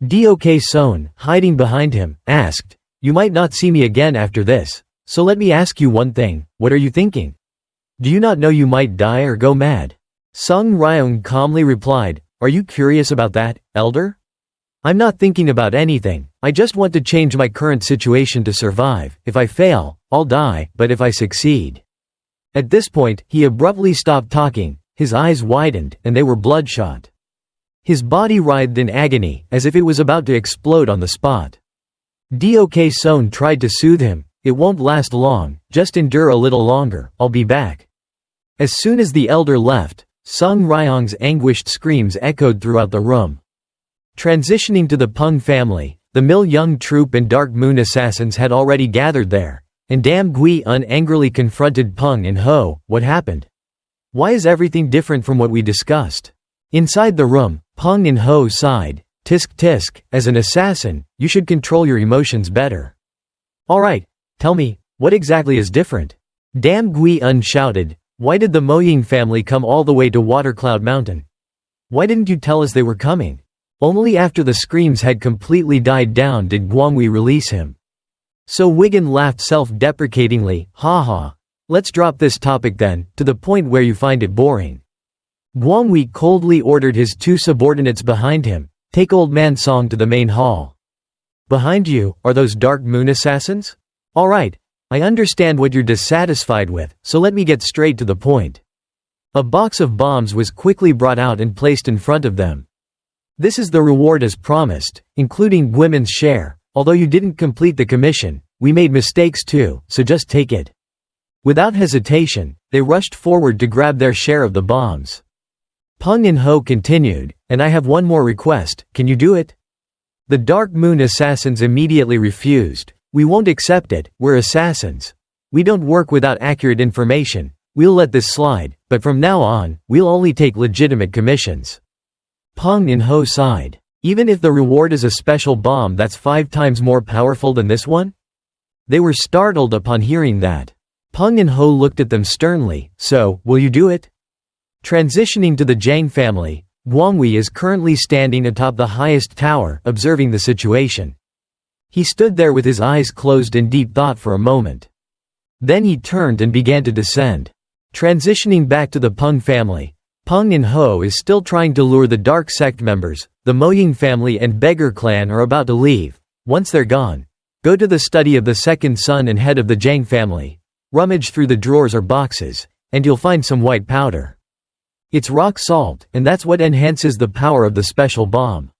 Dok Son, hiding behind him, asked, "You might not see me again after this, so let me ask you one thing, what are you thinking? Do you not know you might die or go mad?" Sung Ryong calmly replied, "Are you curious about that, elder? I'm not thinking about anything, I just want to change my current situation to survive. If I fail, I'll die, but if I succeed." At this point, he abruptly stopped talking, his eyes widened, and they were bloodshot. His body writhed in agony, as if it was about to explode on the spot. Dok Son tried to soothe him, "It won't last long, just endure a little longer, I'll be back." As soon as the elder left, Sung Ryong's anguished screams echoed throughout the room. Transitioning to the Peng family, the Mil-Young troop and Dark Moon assassins had already gathered there, and Dam Gui-un angrily confronted Peng In-ho. "What happened? Why is everything different from what we discussed?" Inside the room, Peng In-ho sighed, "Tisk tisk, as an assassin, you should control your emotions better." "Alright, tell me, what exactly is different?" Dam Gui-un shouted, "Why did the Moying family come all the way to Watercloud Mountain? Why didn't you tell us they were coming?" Only after the screams had completely died down did Guanghui release him. So Wigan laughed self-deprecatingly, "Haha. Let's drop this topic then, to the point where you find it boring." Guanghui coldly ordered his 2 subordinates behind him, "Take Old Man Song to the main hall." "Behind you, are those Dark Moon assassins? Alright, I understand what you're dissatisfied with, so let me get straight to the point." A box of bombs was quickly brought out and placed in front of them. "This is the reward as promised, including women's share. Although you didn't complete the commission, we made mistakes too, so just take it." Without hesitation, they rushed forward to grab their share of the bombs. Peng In-ho continued, "And I have one more request, can you do it?" The Dark Moon assassins immediately refused. "We won't accept it, we're assassins. We don't work without accurate information, we'll let this slide, but from now on, we'll only take legitimate commissions." Peng In-ho sighed. "Even if the reward is a special bomb that's 5 times more powerful than this one?" They were startled upon hearing that. Peng In-ho looked at them sternly, "So, will you do it?" Transitioning to the Jiang family, Guanghui is currently standing atop the highest tower, observing the situation. He stood there with his eyes closed in deep thought for a moment. Then he turned and began to descend. Transitioning back to the Peng family, Peng In-ho is still trying to lure the Dark Sect members. The Moying family and Beggar clan are about to leave. Once they're gone, Go to the study of the second son and head of the Jiang family. Rummage through the drawers or boxes, and you'll find some white powder. It's rock salt, and that's what enhances the power of the special bomb."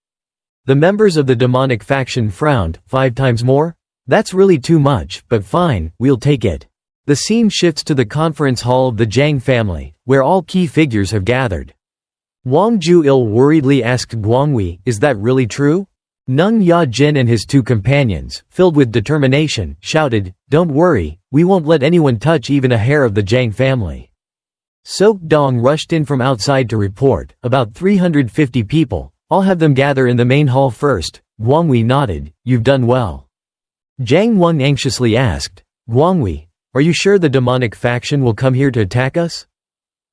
The members of the demonic faction frowned. 5 times more? That's really too much, but fine, we'll take it. The scene shifts to the conference hall of the Jiang family, where all key figures have gathered. Wang Juil worriedly asked Guanghui, "Is that really true?" Neng Ya-jin and his 2 companions, filled with determination, shouted, "Don't worry, we won't let anyone touch even a hair of the Jiang family." Sok Dong rushed in from outside to report, "About 350 people. I'll have them gather in the main hall first." Guanghui nodded, "You've done well." Jiang Wang anxiously asked, "Guanghui, are you sure the demonic faction will come here to attack us?"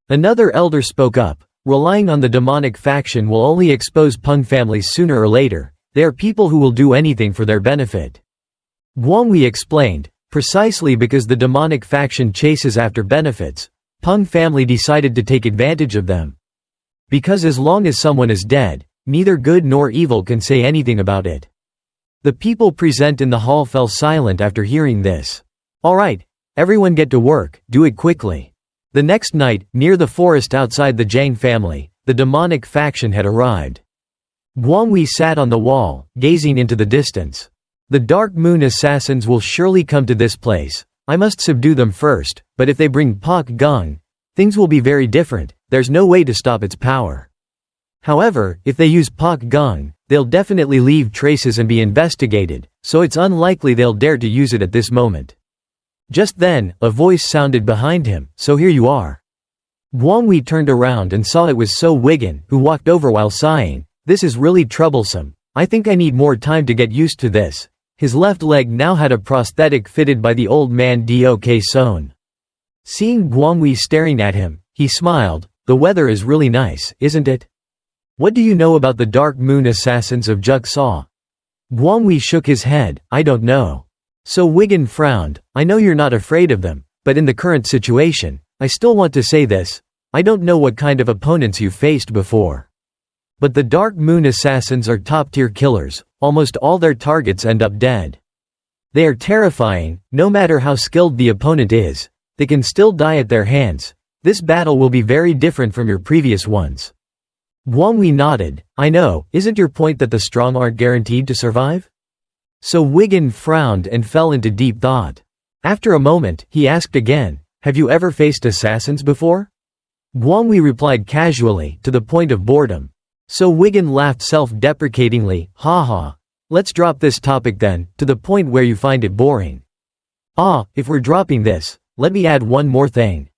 Another elder spoke up, "Relying on the demonic faction will only expose Peng families sooner or later. They are people who will do anything for their benefit." Guanghui explained, "Precisely because the demonic faction chases after benefits, Peng family decided to take advantage of them. Because as long as someone is dead, neither good nor evil can say anything about it." The people present in the hall fell silent after hearing this. "All right, everyone get to work, do it quickly." The next night, near the forest outside the Jiang family, the demonic faction had arrived. Guanghui sat on the wall, gazing into the distance. "The Dark Moon assassins will surely come to this place. I must subdue them first, but if they bring Pak Gung, things will be very different. There's no way to stop its power. However, if they use Pak Gung, they'll definitely leave traces and be investigated, so it's unlikely they'll dare to use it at this moment." Just then, a voice sounded behind him, "So here you are." Guanghui turned around and saw it was So Wigan, who walked over while sighing, "This is really troublesome. I think I need more time to get used to this." His left leg now had a prosthetic fitted by the old man Dok Son. Seeing Guanghui staring at him, he smiled, "The weather is really nice, isn't it? What do you know about the Dark Moon assassins of Jigsaw?" Guanghui shook his head, "I don't know." So Wigan frowned, "I know you're not afraid of them, but in the current situation, I still want to say this. I don't know what kind of opponents you've faced before. But the Dark Moon assassins are top-tier killers, almost all their targets end up dead. They are terrifying, no matter how skilled the opponent is, they can still die at their hands. This battle will be very different from your previous ones." Guanghui nodded, "I know, isn't your point that the strong aren't guaranteed to survive?" So Wigan frowned and fell into deep thought. After a moment, he asked again, "Have you ever faced assassins before?" Guanghui replied casually, to the point of boredom. So Wigan laughed self-deprecatingly, "Ha. Let's drop this topic then, to the point where you find it boring. Ah, if we're dropping this, let me add one more thing.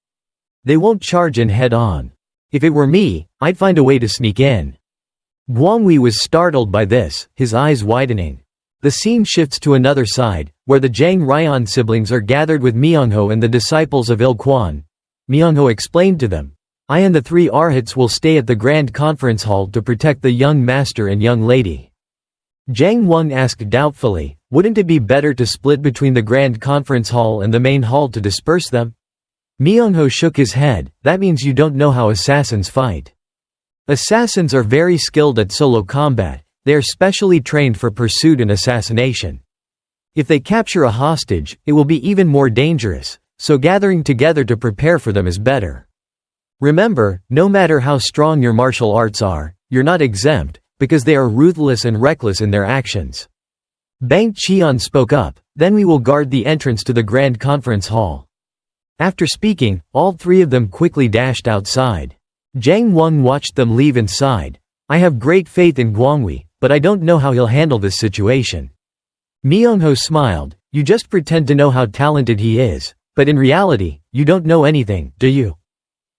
They won't charge in head-on. If it were me, I'd find a way to sneak in." Guanghui was startled by this, his eyes widening. The scene shifts to another side, where the Jiang Ryan siblings are gathered with Myungho and the disciples of Il Quan. Myungho explained to them, "I and the 3 arhats will stay at the Grand Conference Hall to protect the young master and young lady." Jiang Wang asked doubtfully, "Wouldn't it be better to split between the Grand Conference Hall and the main hall to disperse them?" Myungho shook his head, "That means you don't know how assassins fight. Assassins are very skilled at solo combat. They are specially trained for pursuit and assassination. If they capture a hostage, it will be even more dangerous, so gathering together to prepare for them is better. Remember, no matter how strong your martial arts are, you're not exempt, because they are ruthless and reckless in their actions." Bang Qian spoke up, "Then we will guard the entrance to the Grand Conference Hall." After speaking, all 3 of them quickly dashed outside. Jiang Wang watched them leave and sighed, "I have great faith in Guanghui, but I don't know how he'll handle this situation." Myungho smiled, "You just pretend to know how talented he is, but in reality, you don't know anything, do you?"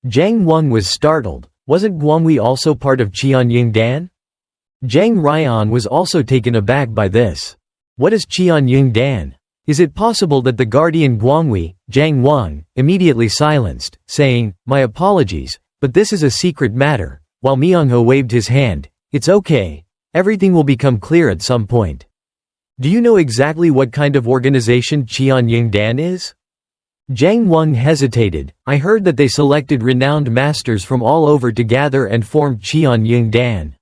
Jiang Wang was startled. Wasn't Guanghui also part of Qianying Dan? Jiang Ryan was also taken aback by this. What is Qianying Dan? Is it possible that the guardian Guanghui, Jiang Wang, immediately silenced, saying, "My apologies, but this is a secret matter," while Myungho waved his hand, "It's okay. Everything will become clear at some point." "Do you know exactly what kind of organization Qianying Dan is?" Jiang Wang hesitated. "I heard that they selected renowned masters from all over to gather and form Qianying Dan."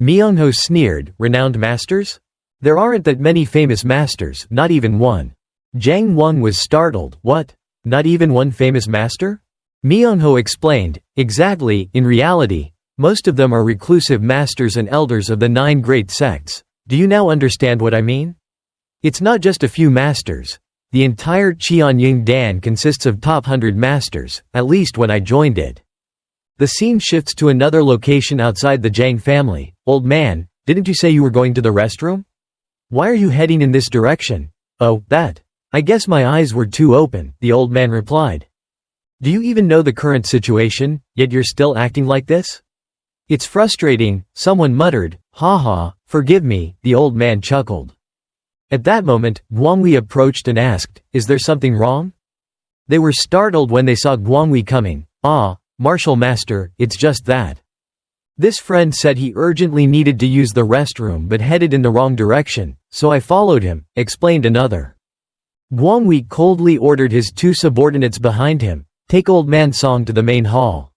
Myungho sneered, "Renowned masters? There aren't that many famous masters, not even one. Zhang Wang was startled. What? Not even one famous master? Myungho explained, exactly, in reality, most of them are reclusive masters and elders of the 9 great sects. Do you now understand what I mean? It's not just a few masters. The entire Qianying Dan consists of top 100 masters, at least when I joined it. The scene shifts to another location outside the Zhang family. Old man, didn't you say you were going to the restroom? Why are you heading in this direction? Oh, that. I guess my eyes were too open, the old man replied. Do you even know the current situation, yet you're still acting like this? It's frustrating, someone muttered. Haha, forgive me, the old man chuckled. At that moment, Guanghui approached and asked, is there something wrong? They were startled when they saw Guanghui coming. Ah, martial master, it's just that. This friend said he urgently needed to use the restroom but headed in the wrong direction, so I followed him, explained another. Guanghui coldly ordered his 2 subordinates behind him, take old man Song to the main hall.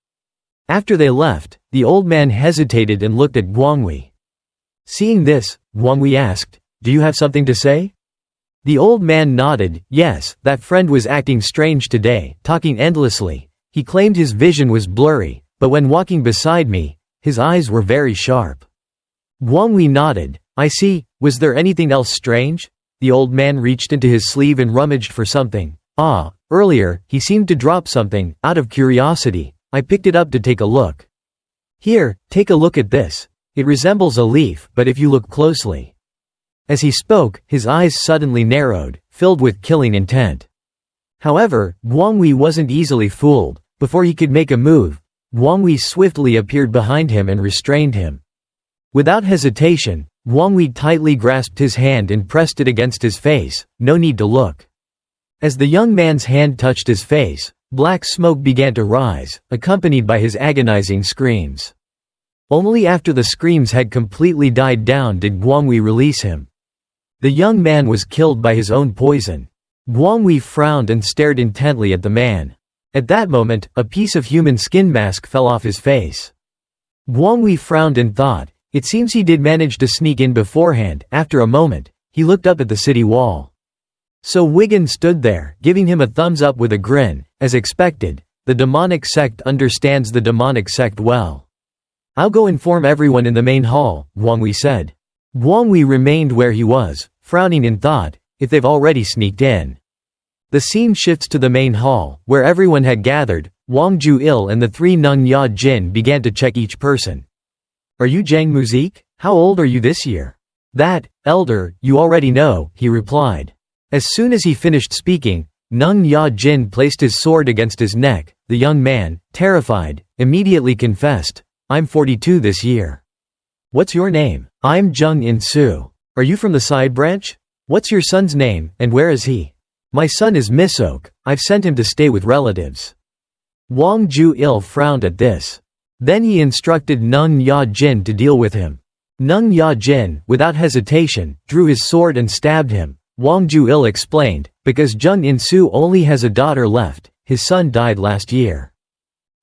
After they left, the old man hesitated and looked at Guanghui. Seeing this, Guanghui asked, do you have something to say? The old man nodded, yes, that friend was acting strange today, talking endlessly. He claimed his vision was blurry, but when walking beside me, his eyes were very sharp. Guanghui nodded, I see, was there anything else strange? The old man reached into his sleeve and rummaged for something. Ah, earlier, he seemed to drop something. Out of curiosity, I picked it up to take a look. Here, take a look at this. It resembles a leaf, but if you look closely. As he spoke, his eyes suddenly narrowed, filled with killing intent. However, Guanghui wasn't easily fooled. Before he could make a move, Guanghui swiftly appeared behind him and restrained him. Without hesitation, Guanghui tightly grasped his hand and pressed it against his face. No need to look. As the young man's hand touched his face, black smoke began to rise, accompanied by his agonizing screams. Only after the screams had completely died down did Guanghui release him. The young man was killed by his own poison. Guanghui frowned and stared intently at the man. At that moment, a piece of human skin mask fell off his face. Guanghui frowned and thought, it seems he did manage to sneak in beforehand. After a moment, he looked up at the city wall. So Wigan stood there, giving him a thumbs up with a grin. As expected, the demonic sect understands the demonic sect well. I'll go inform everyone in the main hall, Guanghui said. Guanghui remained where he was, frowning in thought, if they've already sneaked in. The scene shifts to the main hall, where everyone had gathered. Wang Ju-il and the 3 Nung Ya Jin began to check each person. Are you Zhang Muzik? How old are you this year? That, elder, you already know, he replied. As soon as he finished speaking, Nung Ya Jin placed his sword against his neck. The young man, terrified, immediately confessed, I'm 42 this year. What's your name? I'm Jung In-soo. Are you from the side branch? What's your son's name, and where is he? My son is Misok, I've sent him to stay with relatives. Wang Ju-il frowned at this. Then he instructed Nung Ya Jin to deal with him. Nung Ya Jin, without hesitation, drew his sword and stabbed him. Wang Ju-il explained, because Jung In-soo only has a daughter left, his son died last year.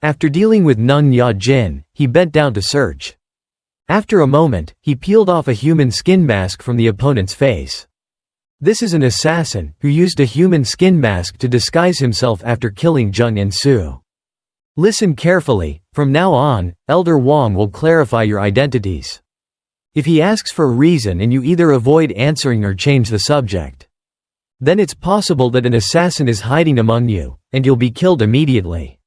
After dealing with Nung Ya Jin, he bent down to search. After a moment, he peeled off a human skin mask from the opponent's face. This is an assassin, who used a human skin mask to disguise himself after killing Jung In-soo. Listen carefully, from now on, Elder Wang will clarify your identities. If he asks for a reason and you either avoid answering or change the subject, then it's possible that an assassin is hiding among you, and you'll be killed immediately.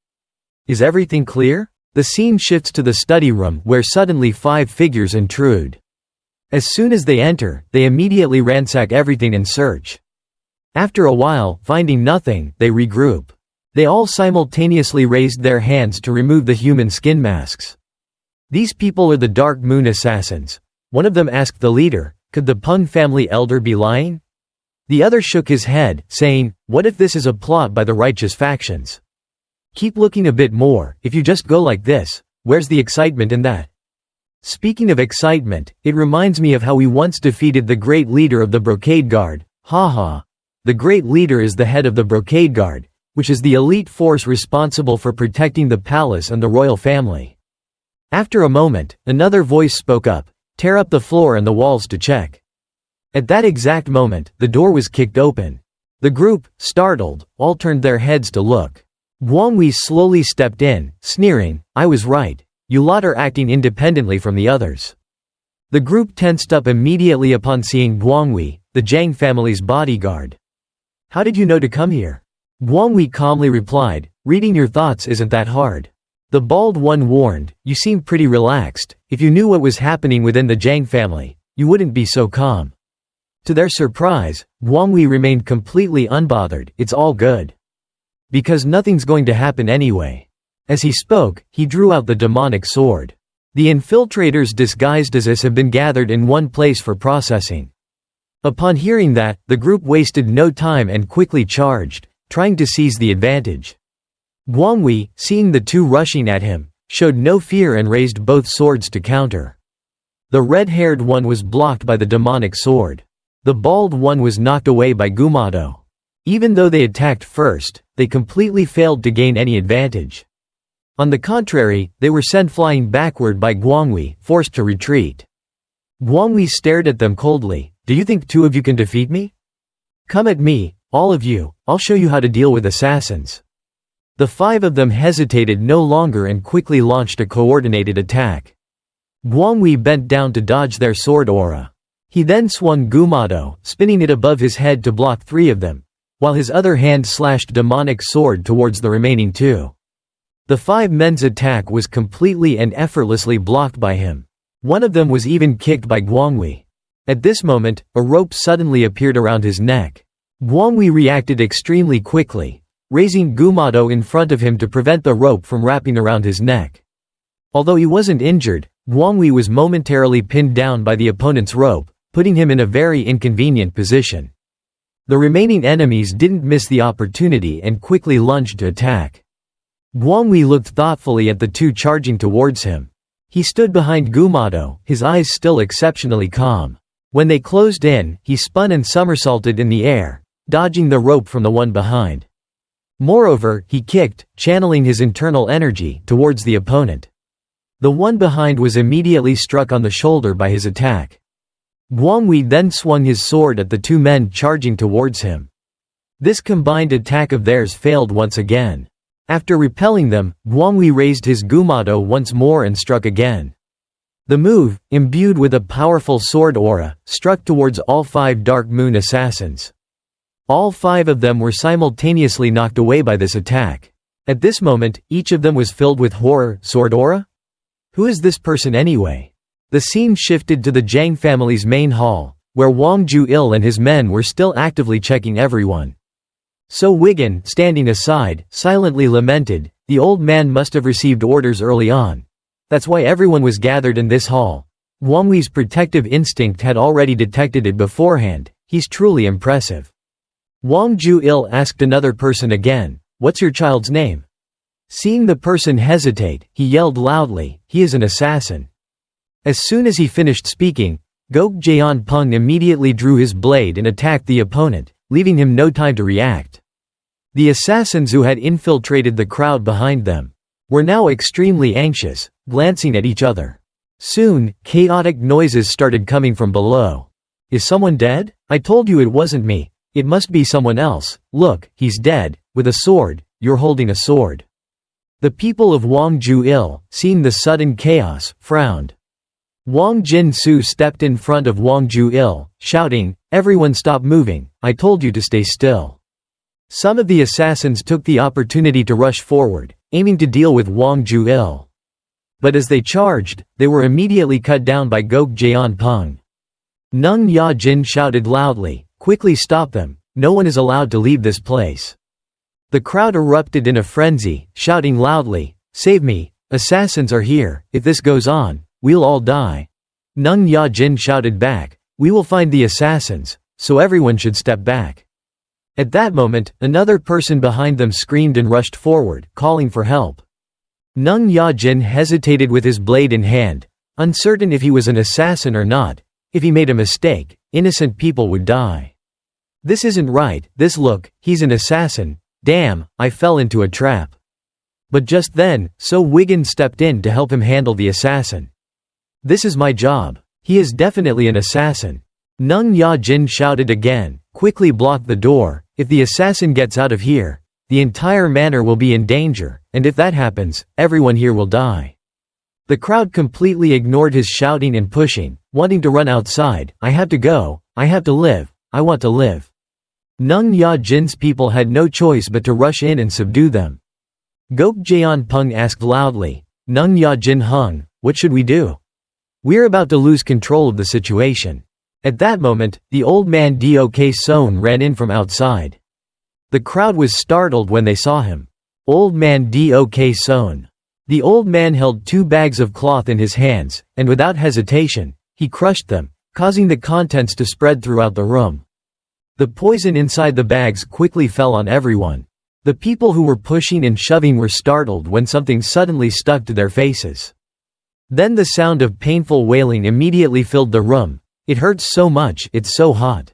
Is everything clear? The scene shifts to the study room where suddenly 5 figures intrude. As soon as they enter, they immediately ransack everything in search. After a while, finding nothing, they regroup. They all simultaneously raised their hands to remove the human skin masks. These people are the Dark Moon Assassins. One of them asked the leader, could the Peng family elder be lying? The other shook his head, saying, what if this is a plot by the righteous factions? Keep looking a bit more. If you just go like this, where's the excitement in that? Speaking of excitement, it reminds me of how we once defeated the great leader of the Brocade Guard. Haha. The great leader is the head of the Brocade Guard, which is the elite force responsible for protecting the palace and the royal family. After a moment, another voice spoke up, tear up the floor and the walls to check. At that exact moment, the door was kicked open. The group, startled, all turned their heads to look. Guanghui slowly stepped in, sneering, "I was right. You lot are acting independently from the others." The group tensed up immediately upon seeing Guanghui, the Zhang family's bodyguard. "How did you know to come here?" Guanghui calmly replied, "Reading your thoughts isn't that hard." The bald one warned, "You seem pretty relaxed. If you knew what was happening within the Zhang family, you wouldn't be so calm." To their surprise, Guanghui remained completely unbothered. "It's all good. Because nothing's going to happen anyway." As he spoke, he drew out the demonic sword. The infiltrators disguised as us have been gathered in one place for processing. Upon hearing that, the group wasted no time and quickly charged, trying to seize the advantage. Guanghui, seeing the two rushing at him, showed no fear and raised both swords to counter. The red-haired one was blocked by the demonic sword. The bald one was knocked away by Gumado. Even though they attacked first, they completely failed to gain any advantage. On the contrary, they were sent flying backward by Guanghui, forced to retreat. Guanghui stared at them coldly. "Do you think two of you can defeat me? Come at me, all of you, I'll show you how to deal with assassins." The five of them hesitated no longer and quickly launched a coordinated attack. Guanghui bent down to dodge their sword aura. He then swung Gumado, spinning it above his head to block three of them, while his other hand slashed demonic sword towards the remaining two. The five men's attack was completely and effortlessly blocked by him. One of them was even kicked by Guanghui. At this moment, a rope suddenly appeared around his neck. Guanghui reacted extremely quickly, raising Gumado in front of him to prevent the rope from wrapping around his neck. Although he wasn't injured, Guanghui was momentarily pinned down by the opponent's rope, putting him in a very inconvenient position. The remaining enemies didn't miss the opportunity and quickly lunged to attack. Guanghui looked thoughtfully at the two charging towards him. He stood behind Gumado, his eyes still exceptionally calm. When they closed in, he spun and somersaulted in the air, dodging the rope from the one behind. Moreover, he kicked, channeling his internal energy, towards the opponent. The one behind was immediately struck on the shoulder by his attack. Guanghui then swung his sword at the two men charging towards him. This combined attack of theirs failed once again. After repelling them, Guanghui raised his Gumado once more and struck again. The move, imbued with a powerful sword aura, struck towards all five Dark Moon assassins. All five of them were simultaneously knocked away by this attack. At this moment, each of them was filled with horror. Sword aura? Who is this person anyway? The scene shifted to the Zhang family's main hall, where Wang Juil and his men were still actively checking everyone. So Wigan, standing aside, silently lamented, "The old man must have received orders early on. That's why everyone was gathered in this hall. Guanghui's protective instinct had already detected it beforehand. He's truly impressive." Wang Juil asked another person again, "What's your child's name?" Seeing the person hesitate, he yelled loudly, "He is an assassin." As soon as he finished speaking, Gok Jaeon Peng immediately drew his blade and attacked the opponent, leaving him no time to react. The assassins who had infiltrated the crowd behind them were now extremely anxious, glancing at each other. Soon, chaotic noises started coming from below. "Is someone dead? I told you it wasn't me. It must be someone else. Look, he's dead, with a sword. You're holding a sword." The people of Wang Juil, seeing the sudden chaos, frowned. Wang Jin-su stepped in front of Wang Juil, shouting, "Everyone stop moving, I told you to stay still." Some of the assassins took the opportunity to rush forward, aiming to deal with Wang Juil. But as they charged, they were immediately cut down by Gok Jaeon Peng. Nung Ya-jin shouted loudly, "Quickly stop them, no one is allowed to leave this place." The crowd erupted in a frenzy, shouting loudly, "Save me, assassins are here, if this goes on, we'll all die." Nung Ya-jin shouted back, "We will find the assassins, so everyone should step back." At that moment, another person behind them screamed and rushed forward, calling for help. Nung Ya-jin hesitated with his blade in hand, uncertain if he was an assassin or not. If he made a mistake, innocent people would die. "This isn't right, look, he's an assassin. Damn, I fell into a trap." But just then, So Wigan stepped in to help him handle the assassin. "This is my job. He is definitely an assassin." Nung Ya-jin shouted again, quickly block the door. If the assassin gets out of here, the entire manor will be in danger, and if that happens, everyone here will die. The crowd completely ignored his shouting and pushing, wanting to run outside. I have to go, I have to live, I want to live. Nung Ya-jin's people had no choice but to rush in and subdue them. Gok Jeon-pung asked loudly, Nung Ya-jin hung, what should we do? We're about to lose control of the situation. At that moment, the old man Dok Son ran in from outside. The crowd was startled when they saw him. Old man Dok Son. The old man held 2 bags of cloth in his hands, and without hesitation, he crushed them, causing the contents to spread throughout the room. The poison inside the bags quickly fell on everyone. The people who were pushing and shoving were startled when something suddenly stuck to their faces. Then the sound of painful wailing immediately filled the room. It hurts so much, it's so hot.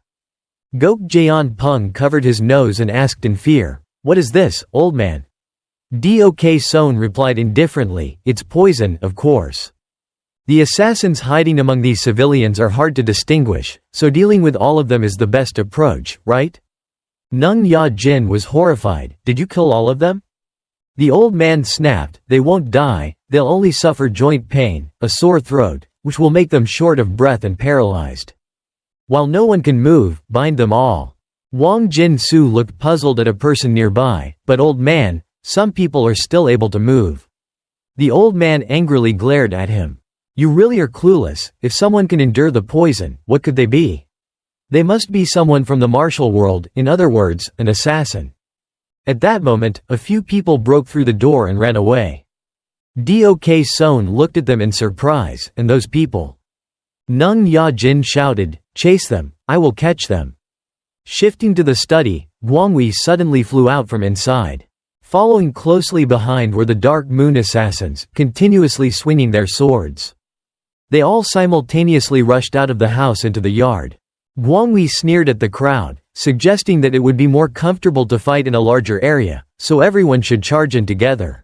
Gok Jeon-pung covered his nose and asked in fear, what is this, old man? Dok Son replied indifferently, it's poison, of course. The assassins hiding among these civilians are hard to distinguish, so dealing with all of them is the best approach, right? Nung Ya-jin was horrified, did you kill all of them? The old man snapped, they won't die, they'll only suffer joint pain, a sore throat, which will make them short of breath and paralyzed. While no one can move, bind them all. Wang Jin-su looked puzzled at a person nearby, but old man, some people are still able to move. The old man angrily glared at him. You really are clueless, if someone can endure the poison, what could they be? They must be someone from the martial world, in other words, an assassin. At that moment, a few people broke through the door and ran away. Dok Son looked at them in surprise, and those people. Nung Ya-jin shouted, chase them, I will catch them. Shifting to the study, Guangwei suddenly flew out from inside. Following closely behind were the Dark Moon assassins, continuously swinging their swords. They all simultaneously rushed out of the house into the yard. Guangwei sneered at the crowd, suggesting that it would be more comfortable to fight in a larger area, so everyone should charge in together.